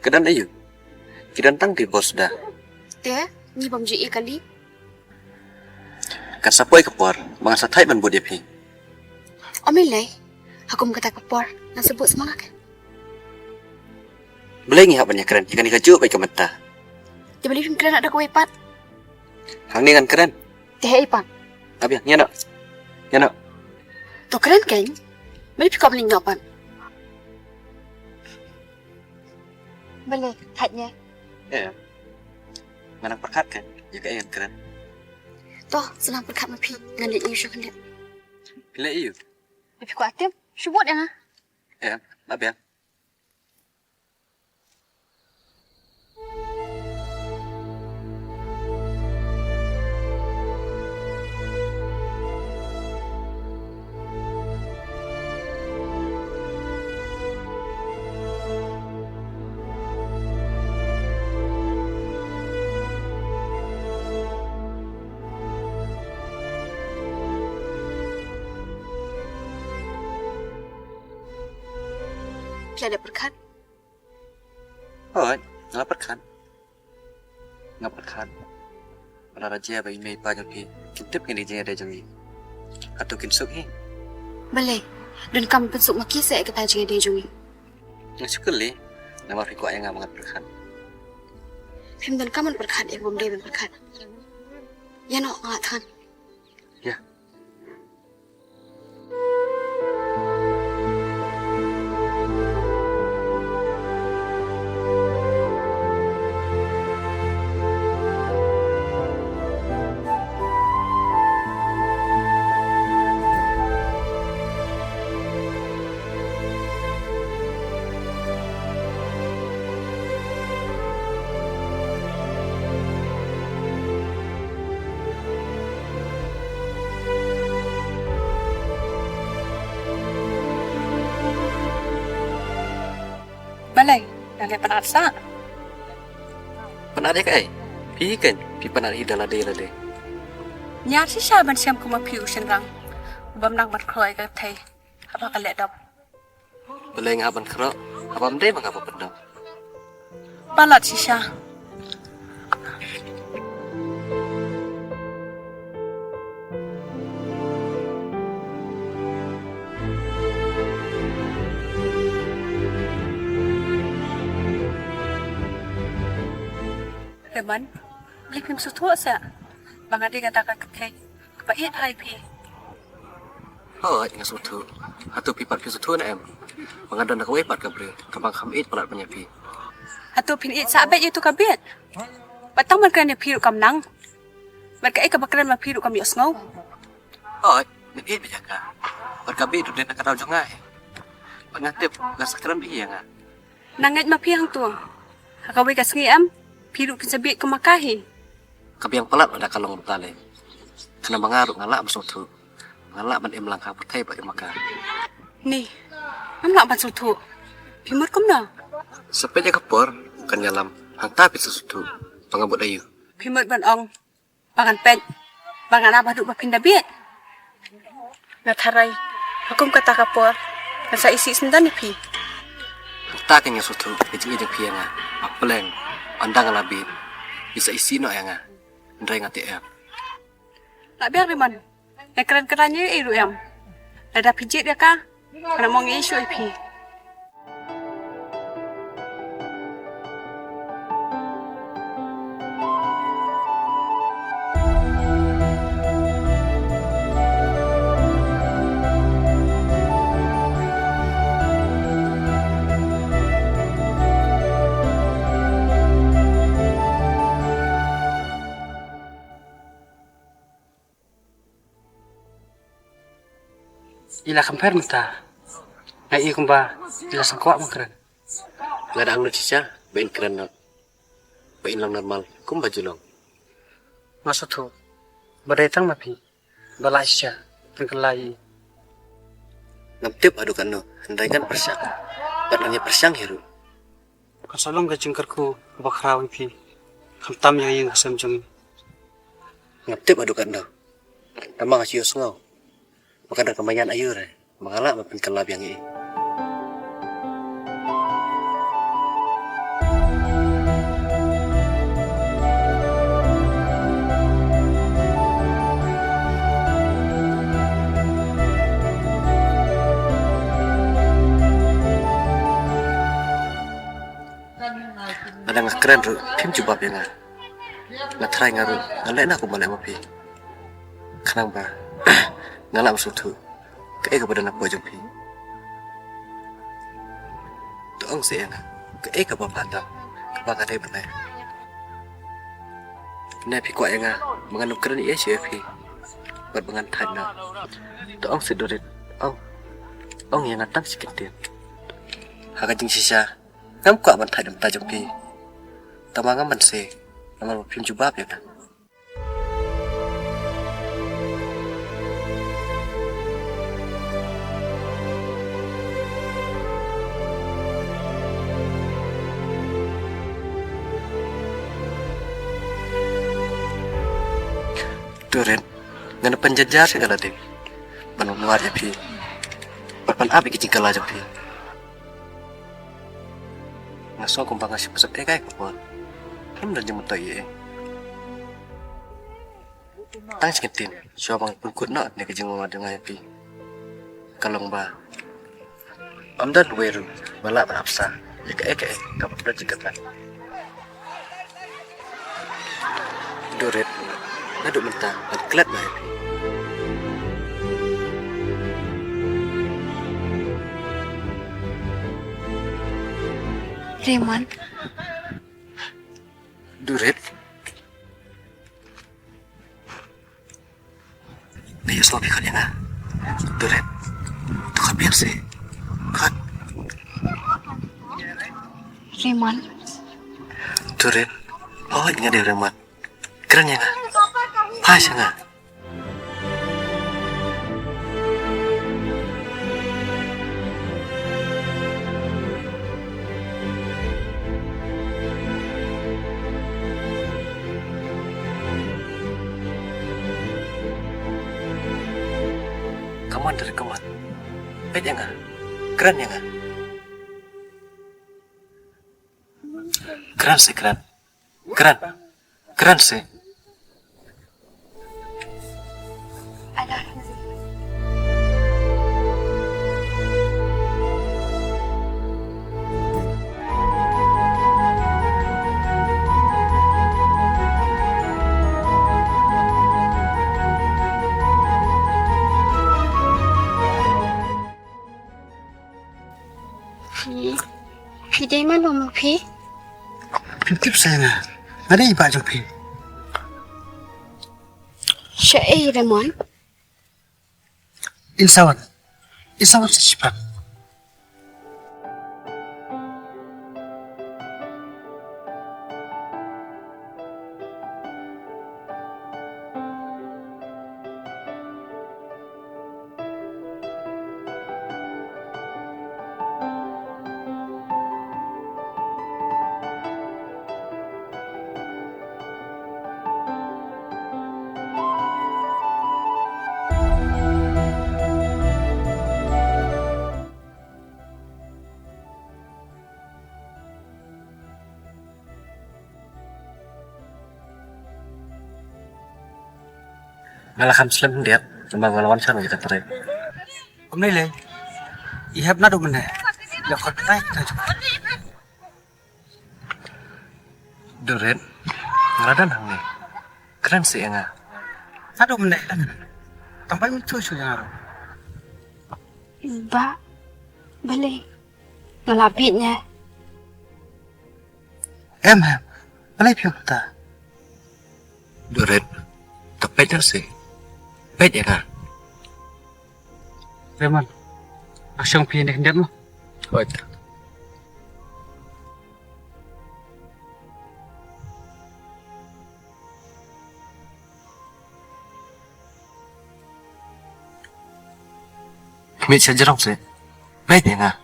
Kedan ayu. Kidan tang di bos dah. Dia, ni bam ji kali. Kan sapoi kepor, bang satai ban buat dia pi. Omilai, aku mengata kepor, nak sebut semangat. Boleh ngi habannya keren, ikan ikaju baik kementah. Dia boleh film keren ada kau ipat. Hang ni kan keren. Dia ipat. Abi, nyana. Nyana. Tu keren kan? Boleh pikuk paling ngapan. Boleh, hatnya. Ya. Mana perkat kan? Juga yang keren. Toh, senang perkat mapi. Ngalit you syuk ngalit. Pilih iu. Dia pikuk atim, syuk buat yang ah. Ya, abi ya. Dia ada perkat. Oh, ngapa perkat? Ngapa perkat? Pada raja bagi mai panjang pi. Kitip ini je ada jangi. Atau kinsuk ni. Boleh. Dan kami pensuk maki saya kata jangan dia jungi. Ngasuk kali. Nama fikuk yang nggak mengat perkat. Film dan kamu perkat, bom dia perkat. Ya no, nggak tahan. Ya. Balay, nalay panarsa. Pernah ada kai? Pi kan? Pi pernah hidal ada. nhà chỉ xa bên xem không mà phiêu sinh rằng bấm năng bật khơi cái thầy apa cái lệ đọc Boleh ngaban kero, abam deh mangapa pedang. balat chỉ xa Reman, beli film suatu asa. Bang Adi katakan ke thầy, kebait hai pi. Oh, ngasuh tu. Hatu pipat pi sutu na em. Mangadon nak wepat kabre, kabang khamit palat penyapi. Atau pin it sabet itu kabit. Batang man kena piru kam nang. Mereka ik kabakran ma piru kam yos ngau. Oh, ni it bijaka. Berkabi tu dia nak kadau jangai. Pengatip gasakran bi yang. Nangat ma pi hang tu. Hakawi ka sengi am, piru pin sabit ko makahi. Kabiang palat ada kalong betale. Kena mengaruk ngalak bersutu. Ngalak ban em langkah pertai pak maka. Ni, am nak ban sutu. Pimut kom na. Sepeda kapor bukan nyalam hang tapi sesuatu pengabut ayu. Pimut ban ong. Bangan pet. Bangan abah duk bapin dabit. Na tharai. Hakum kata kapor. Nasa isi sendan ni pi. Tak kenya suatu ejeng pianga. Apeleng andang labit. Bisa isi no yang ndai ngati em. Nak biar Reman. Yang keren-kerannya iru em. Ada pijit dia kah? Kena mau ngisu pi. Ila compare mata. Ngai kumba ila sangkwa makran. Ngadang nu cica, bain keren no. Bain lang normal, kum baju long. Masuk tu. Beretang mapi. Balasya. Tengkelai. Ngaptip adukan no, ndai kan persyang. Patanya persyang hiru. Kasalong ka jengkerku bakrawi pi. Kamtam yang hasam jeng. Ngaptip adukan no. Tamang asios ngau. Maka ada kemayan ayur, mengalak mapin kelab yang ini. Ada nggak keren ru, tim coba yang nggak try ngaru, nggak nak aku malah mapi. Kenapa? Ngalak bersutu, kayak kepada nak buat jumpi. Tuang saya nak, kayak kepada pandang, kepada ada benar. Nabi kuat yang mengandung keren ia CFP, buat mengantar nak. Tuang sedorit, ong yang ngatang sikit dia. Haga jeng sisa, ngam kuat mentai dan mentai jumpi. Tamang ngam mense, nama film jubab ya nak. Duren, ngana penjajar segala deh. Banu luar ya pi. Berpan api kecil kala jauh pi. Ngaso kumpang ngasih peset kayak kapon. Belum dan jemut toye. Tang sekitin, siapa bang pungkut nak ni kejeng mama dengan ya pi. Kalong ba. Amdan weru, balak berapsa. Ya kayak kamu udah jegatan. Duren. Naduk mentah, ada kelat bah. Reman, Duret. Nih slow pikir ya, Duret. Tukar biar sih. Kat. Reman, Duret. Oh, ini ada remat. Keren ya nggak? Pas ya nggak? kawan dari kawan. Baik ya nggak? Keren ya nggak? Keren sih, keren. Keren. Keren sih. Pi day mana mau pi? Pip sayang ah. Ada iba jong pi. Syai Ramon. Insawat secepat. Ngalahkan Muslim dia, cuma ngelawan sana kita terai. Hôm nay lên, ihap na đâu mình này, là còn tay thôi. Durit, ngeladan hang nih. Keren sih ya nggak? Na đâu mình này, tambah mình chui chui yang Ba, balik. Ngelapit nha. em, balik phiêu ta. Durit, tepet sih. Baik ya nggak? Raymond, asyong pi ni hendak mo. Baik. Kami sejarah sih. Baik ya nggak?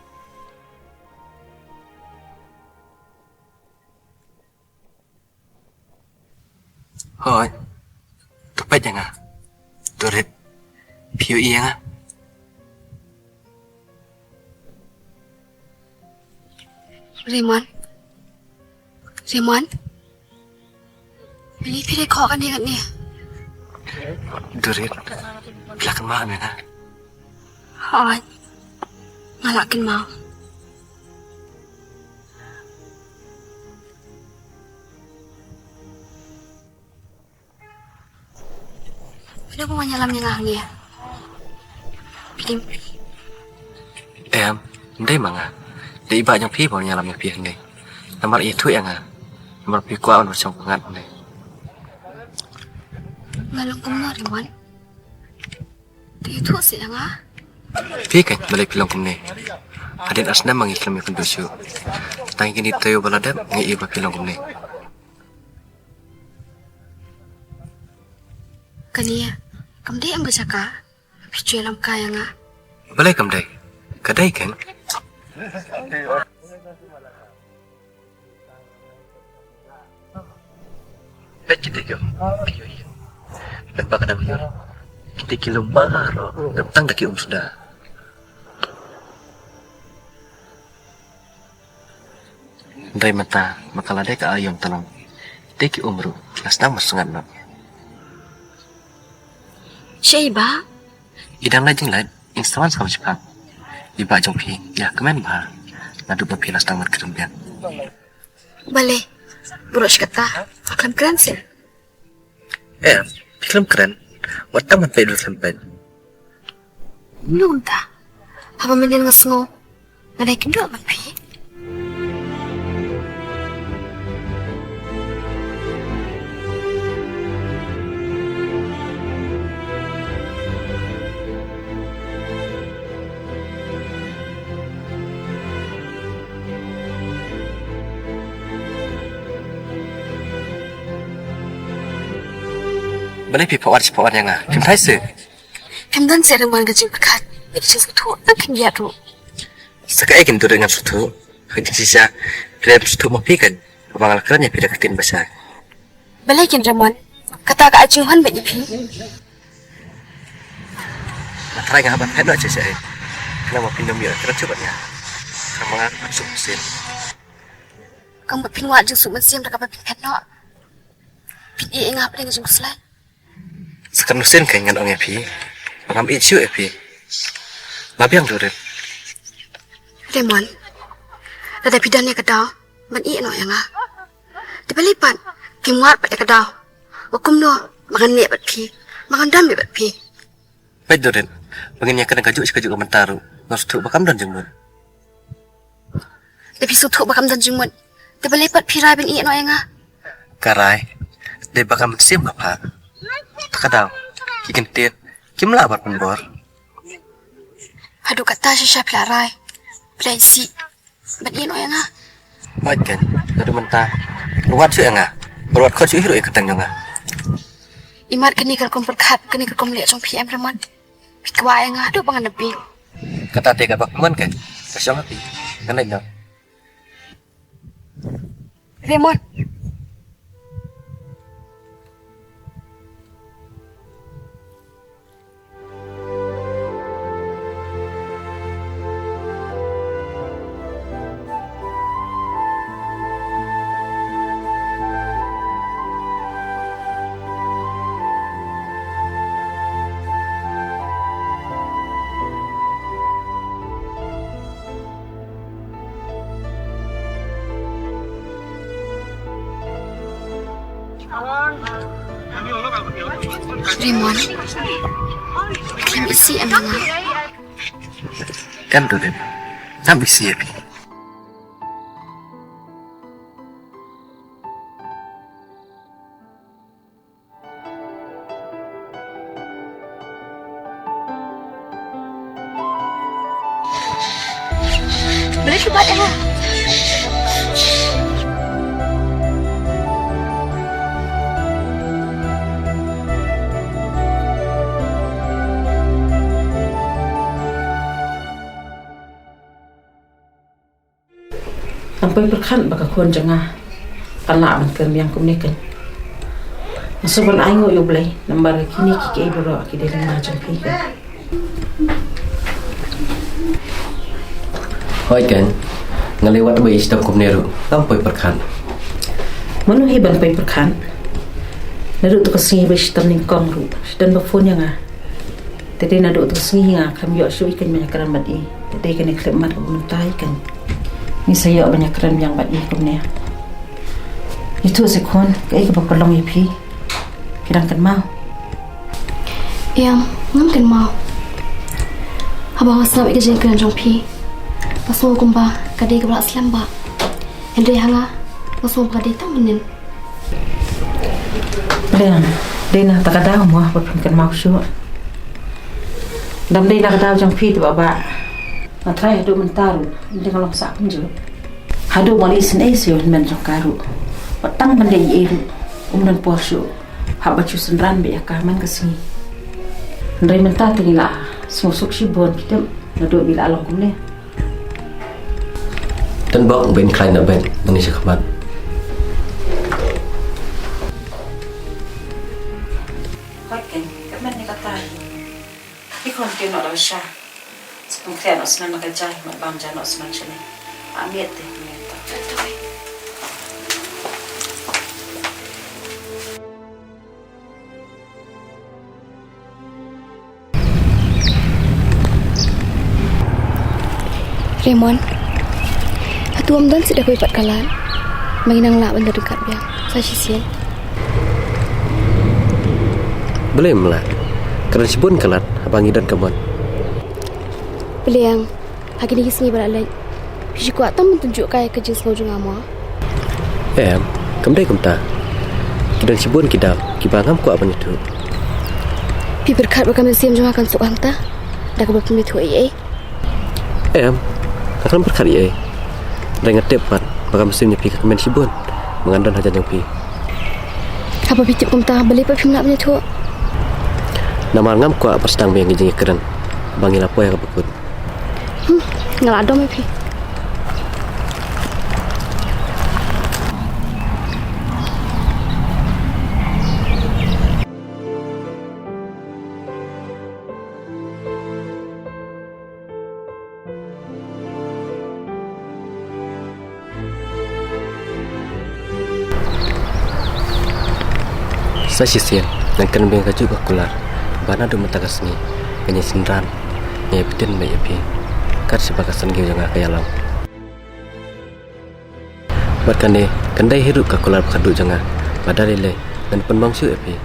Hoi, tepet ya nggak? Durit, piu iya nggak? Raymond, beli piได้ขอกันดีกันเนี่ย Durit, belakang makan ya nggak? Hoi, ngalakin mau. Ada mau nyalam nyengah dia. Pilim. Em, đây mà ngà. Để bà trong phía bảo nhà làm việc việc này. Nằm mặt ý thuệ ngà. Nằm mặt phía qua vào trong ngạn này. Ngalong kumno Raymond. Tiyo tuh sih nga. Phía cảnh bà lấy phía lòng cùng này. Adin asna mangi kami kundusu. Tangi kini tayo baladam ngi iba phía lòng cùng này. Kania, kamu dia ambil saka. Picu dalam kaya nga. Balai kam đây. Cả đây cảnh. Baik kita yo. Lepas kadang yo. Kita kilo baru. Tentang daki sudah. Dari mata makaladai ka ayam talang. Teki umru. Lasnang masungan no. Siya iba? Idang lajing lain. Instawan sa Jepang. Iba jong pi. Ya kemen bah. Nadu bapi lasnang markerembian. Bale. Burus kata. Akan keren sih. Film keren. Wata man pay dulu sampai. Nunta. Apa mending ngesngo? Ngadaikin dua mapi. Balai pi pawar yang ah. Film Thai sih. Em dan saya dengan gajah berkat. Jadi sesuatu akan dia tu. Sekai kin tu dengan suatu. Hanya sisa. Film suatu mau pikan. Abangal kerennya pi deketin besar. Balikin Ramon. Kata ke ajuhan bagi pi. Try ngah apa head aja saya. Kenapa pinjam ya? Kira coba ya. Kenapa ngah masuk mesin? Kamu buat pinwat jeng suk mesin dah kapan pinpet no. Pin ngap dengan jeng selai. Sekarang mesin kayak ngan ong pi. Ngam isu pi. Labi yang durin. Raymond. Ada pidannya kedau. Man no yang ah. Dibalipan. Pinwat pada kedau. Hukum no. Makan niat bat pi. Makan dam bat pi. Baik durin. Pengennya kena kajuk ke mentaru. Ngas tu bakam dan jengmun. Tapi sutuk bakam dan jengmun. Dibalipat pirai bin no yang ah. Karai. Dia bakam sim apa? Takadau. Kikin tit. Kim labar penbor. Aduh kata saya pelarai. Pelai si. Bat no yang ah. Baik kan. Dari mentah. Ruat su yang ah. Ruat kau su hiru ikatan yang ah. Imat kini kalau berkat kini kalau melihat trong PM Raymond. Pikwa yang ah. Aduh bangan lebih. Kata tega bak man kan. Kasyong api. Kan lain dong. Raymond. Raymond. Klaim isi emang ah. Kan durin. Nam isi pi. Boleh coba yang ah. Sampai berkan baka kon jengah kana man kem yang kumnekan masaban aingo yo blai nambar kini kike ibro kide lima jampi kan Hoi kan. Ngelewat bayi sedap kumneru. Sampai berkan. manu heban pai berkan nadu tu kesingi bai sitam ning kong ru dan ba phone yang ah tadi nadu tu kesingi nga kam yo shu ikan banyak keran badi tadi kan iklem mat kabun tai kan ni saya banyak keran yang badi kumne itu sekon kai ke papalong ipi kidang kan mau Yang ngam kan mau. Haba wasna ika jeng kan jong pi. Pasu kumba kade ke belas lamba. Hende hanga pasu kade tam menen. Leon, dena takadaw mo papin kan mau shu dam dena takadaw jong pi tu baba matrai do mentaru hindi kalong sa kunjo hado mali sinesyo men jong karu patang bande iru umdan posyo haba chu sendran be akaman kasi ndai menta tingila susuk si bon kitem nado bila along kumne Dan bang ben klein na ben nang siya kamat. Hoiken kaman ni katay ikon kino daw siya kung kaya no sila nakajay magbang dyan no sila siya ni amit eh Raymond. Hatuam dan sudah kuipat kalan. Mainang la benda dekat biang. Saya sisian. Boleh melah. Kerana sibun kalat abangi dan kebon. Beliang. Lagi ni kisah beralai. Biji kuat tam menunjuk kaya kerja selojung ama. Kemdai kumta. Kidan sibun kidau. Kibangam ku abang itu. Pi berkat bakal siam jong akan sok hanta. Dah kebab pemitu ai. Akan berkarya. Dengan tepat, bakal mesti nyepi ke kemen sibun. Mengandan hajat yang pi. Apa pitip kumta beli pa pim nak menyetu. Nama ngam ku apa sedang yang gijing keren. Bangil apa yang kebekut. Ngaladom pi. Sa sisian dan kan beng kaju bakular. Bana do mata kasni. Kanya sindran. Nya pitin mai api. Kat sebakasan giu jangan kayalam. Berkane kandai hidup kakular kadu jangan. Padalile dan penbangsu api.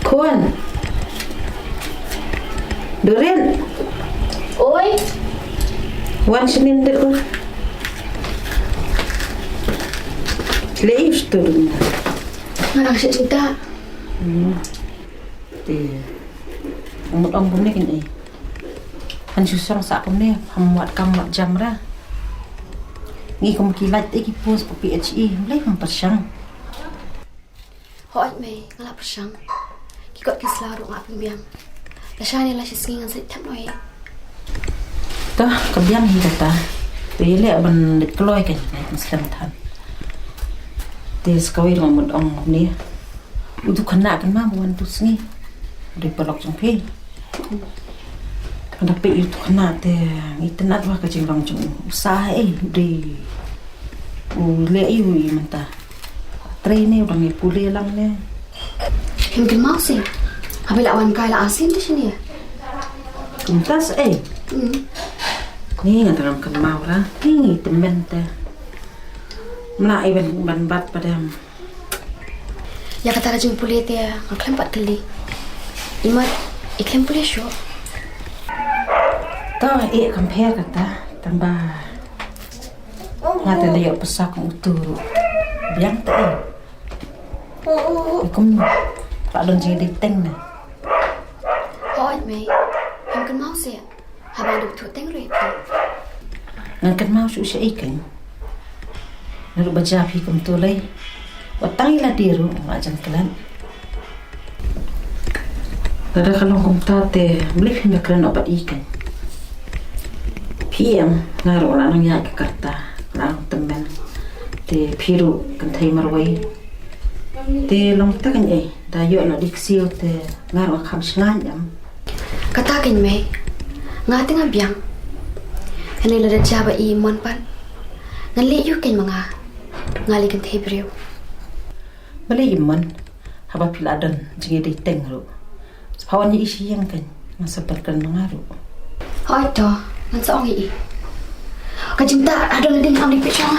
Kuan. Durin. Oi, Wan sinin dulu. Leis turun. ngarang siya cinta. Thì một ông cũng này này anh chú sang xã cũng này hầm mặt cam mặt jam ra nghi không kỳ lạnh cái post của PHE lấy không bật sang Hỏi mày ngalap bersang. Kikot kislah rong apin biam. Lasani la sisngi ngan sit thap noi. đó cầm giang hi ta vì lẽ bằng lịch lôi cái này mình xem thằng thì sekali dengan một ông này untuk kena kan mah bukan tu sini dari pelok trong phi tapi itu kena te internet wah kecing rong trong usaha di ule iu menta trainee udah ngipuli lang ne Hingga mau sih. Habis lawan kai la asin di sini ya. kuntas ni ngantaram kan mau lah ni temen te melai ban bat padam Ya kata rajin pulit ya, ngklaim 4 kali. Imat, iklaim pulit syo. ta compare kata tambah ngata dia pesak utur biang te cũng tak don jadi teng na Hỏi mày, hingga mau sih. Habang duk tu teng rep. ngan kan mau su se ikan naru baca pi kum tu lai watang ila diru ngajan kelan ada kalau kum ta te beli hingga kelan obat ikan PM ngaru orang ya ke Jakarta orang temen te piru kan thai marwai te long ta kan da yo na diksio te ngaru kham sngan jam Kata kin mày, ngati nga biang. Kanay la jaba I mon pan. Ngali yu kin mga ngali kan tebriyo. beli iman haba piladon jige de tengru pawan ni isi yang kan masapatkan mengaru Hỏi to, ngan sa ong I. Kajinta ada na din ang di pechong.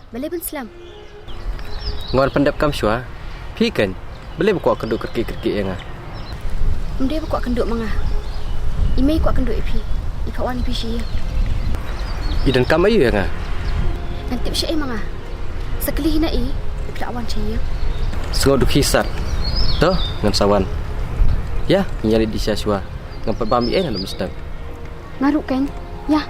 Balik ben selam. Ngon pendap kam syua. Pi kan. Boleh buat kenduk kerki-kerki yang ah. Mde ba kwa kenduk mga. Imei kwa kenduk ipi. Ikawan ipi siya. Idan kam ayu yang ah. Nanti siya mga. Sekali hina I, iplawan siya. Sengau duk hisat. Toh ngan sawan. Ya, nyari di syua. Ngan perbami dalam mustang. Ngaruk kan? Ya.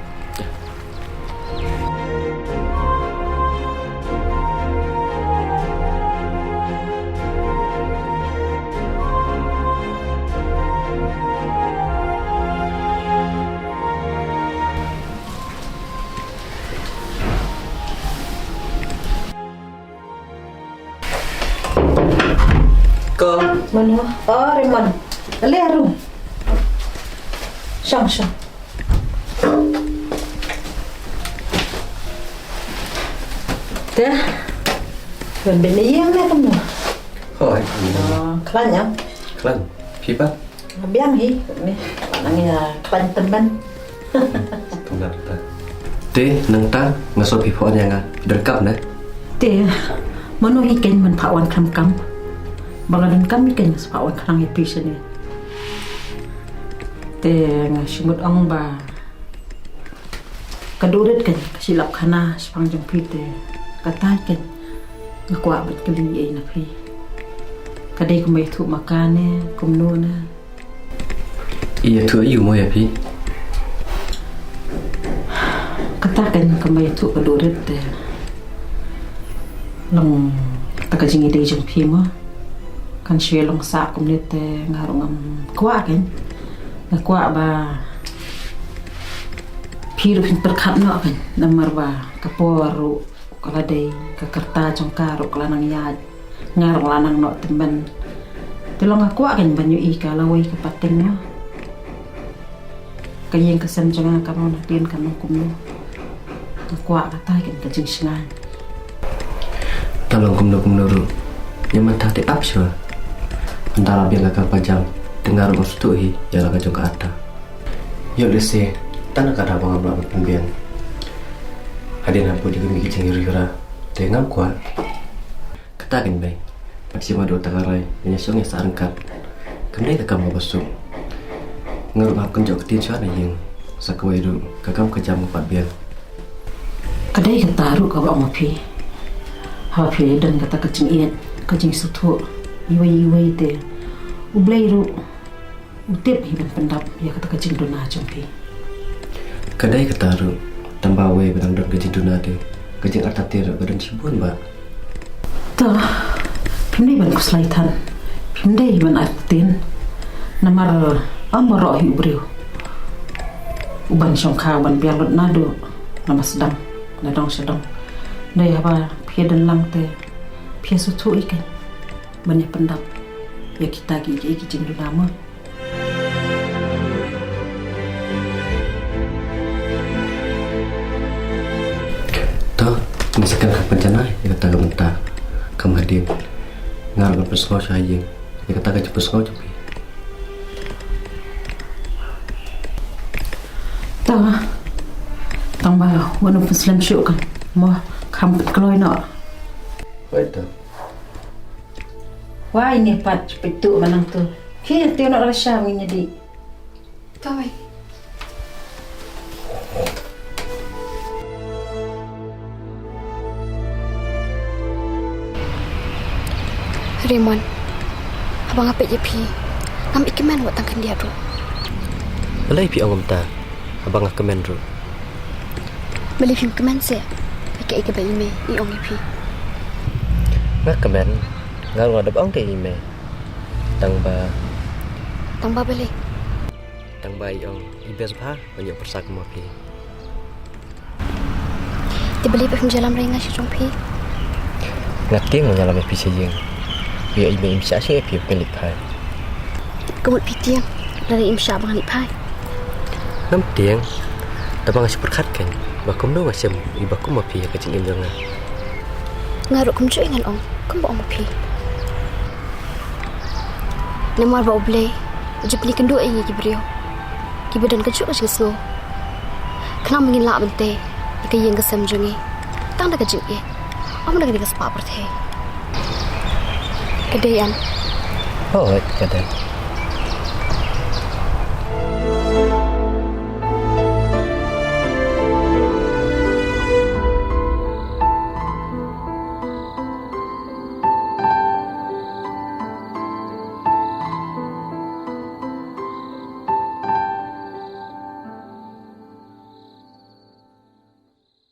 Ko. mana oh remon leru sang dah kan beli yang ni kamu Hoi. kelan ya Klan. Pi ba? biang hi ni nangnya kelan teman Tunggu ta. Te nang ta ngaso pi phon yang ah. Dan kap na. te mano hi ken man phawan kam kam Bangadan kami kan sepawan kerang episode ni. Tengah simut ang ba. Kadurit kan kasilap kana sepang jempit katay kan ngakwa bat kali ay na pi. Kadai kumay tu makane kumnuna. Iya tu ayu mo ya pi. Katakan kumay tu kadurit long takajingi day jempi mo. Kan siya long sa kumnit ngarong kwa kan. Ngakwa ba Piru hin perkat no kan namar ba kaporu kala day kakarta jongkaro kala nang yad ngarang lanang no temen telong aku kan banyu i kala wai kapating no kayeng kesem jangan kamu na din kan kumno aku kata kan kajing singan Tolong kumno ru. Yang mentah di apsyo. Antara biar kakak pajam dengar bersetuhi yang kakak juga ada. Yuk lese tanah kada bang abang pembian. Hadin apa di kami kicing yura tengam kuat. Katakin bay. Maksima do takarai menyesong yang sarangkat. Kemudian kakak mau besuk. Ngerungap kenjok ketin suara yang sakwai do kakak kejam empat biar. Kadai ketaru kau bawa mapi. Hawa pi dan kata kacing iat kacing sutu iwai te. Ublai ru utip hiban pendap ya kata kacing dona jumpi. Kadai ketaru tambah we bedang dan kacing dona de kacing artatir badan cibun ba. Tuh, pimdai ban kuslaitan, pimdai ban artin, namar amaro hi ubriu. Uban songka ban biarlot nado, nama sedang, nadong sedang. Dai apa pia dan lang te, pia sutu ikan, banyak pendap, ya kita gigi cing nama. Misalkan bencana ya kata mentah kemudian ngarang pesengau saja ya kata cepet pesengau tapi tahu tambah wanu peslam syuk kan mau kamput keloi nak betul wah ini pat pitu manang tu kira tio nak rasa minyak di Kawai. Raymond, abang apa je pi? Ngam ikemen buat tangkan dia tu. Belai pi angam ta abang kemen ru Beli film kemen se. Pakai ike bayi me iong pi. ngak kemen ngar ngadap ang te ime tang Tambah beli. iong ibes ba banyak persak ma pi Dia beli film jalan ringan si pi. ngati mengalami pi sejeng biar ime imsa se pi pelik pai Kemut pitiang dari imsya abang lipai. nam tiang tabang super khat kan bakum no ngasem ibakum ma pi ka cing indang Ngaruk kumcu ingan ong. Kum ba ong pi. Namar ba oblay. Jepni kendo ingi kibrio. Kibadan kecu ka sing Kenang mengin la bente. Ikayeng kesem jungi. Tang da kajing e. Om da kadi ka spa perthe. Kedayan. oh kada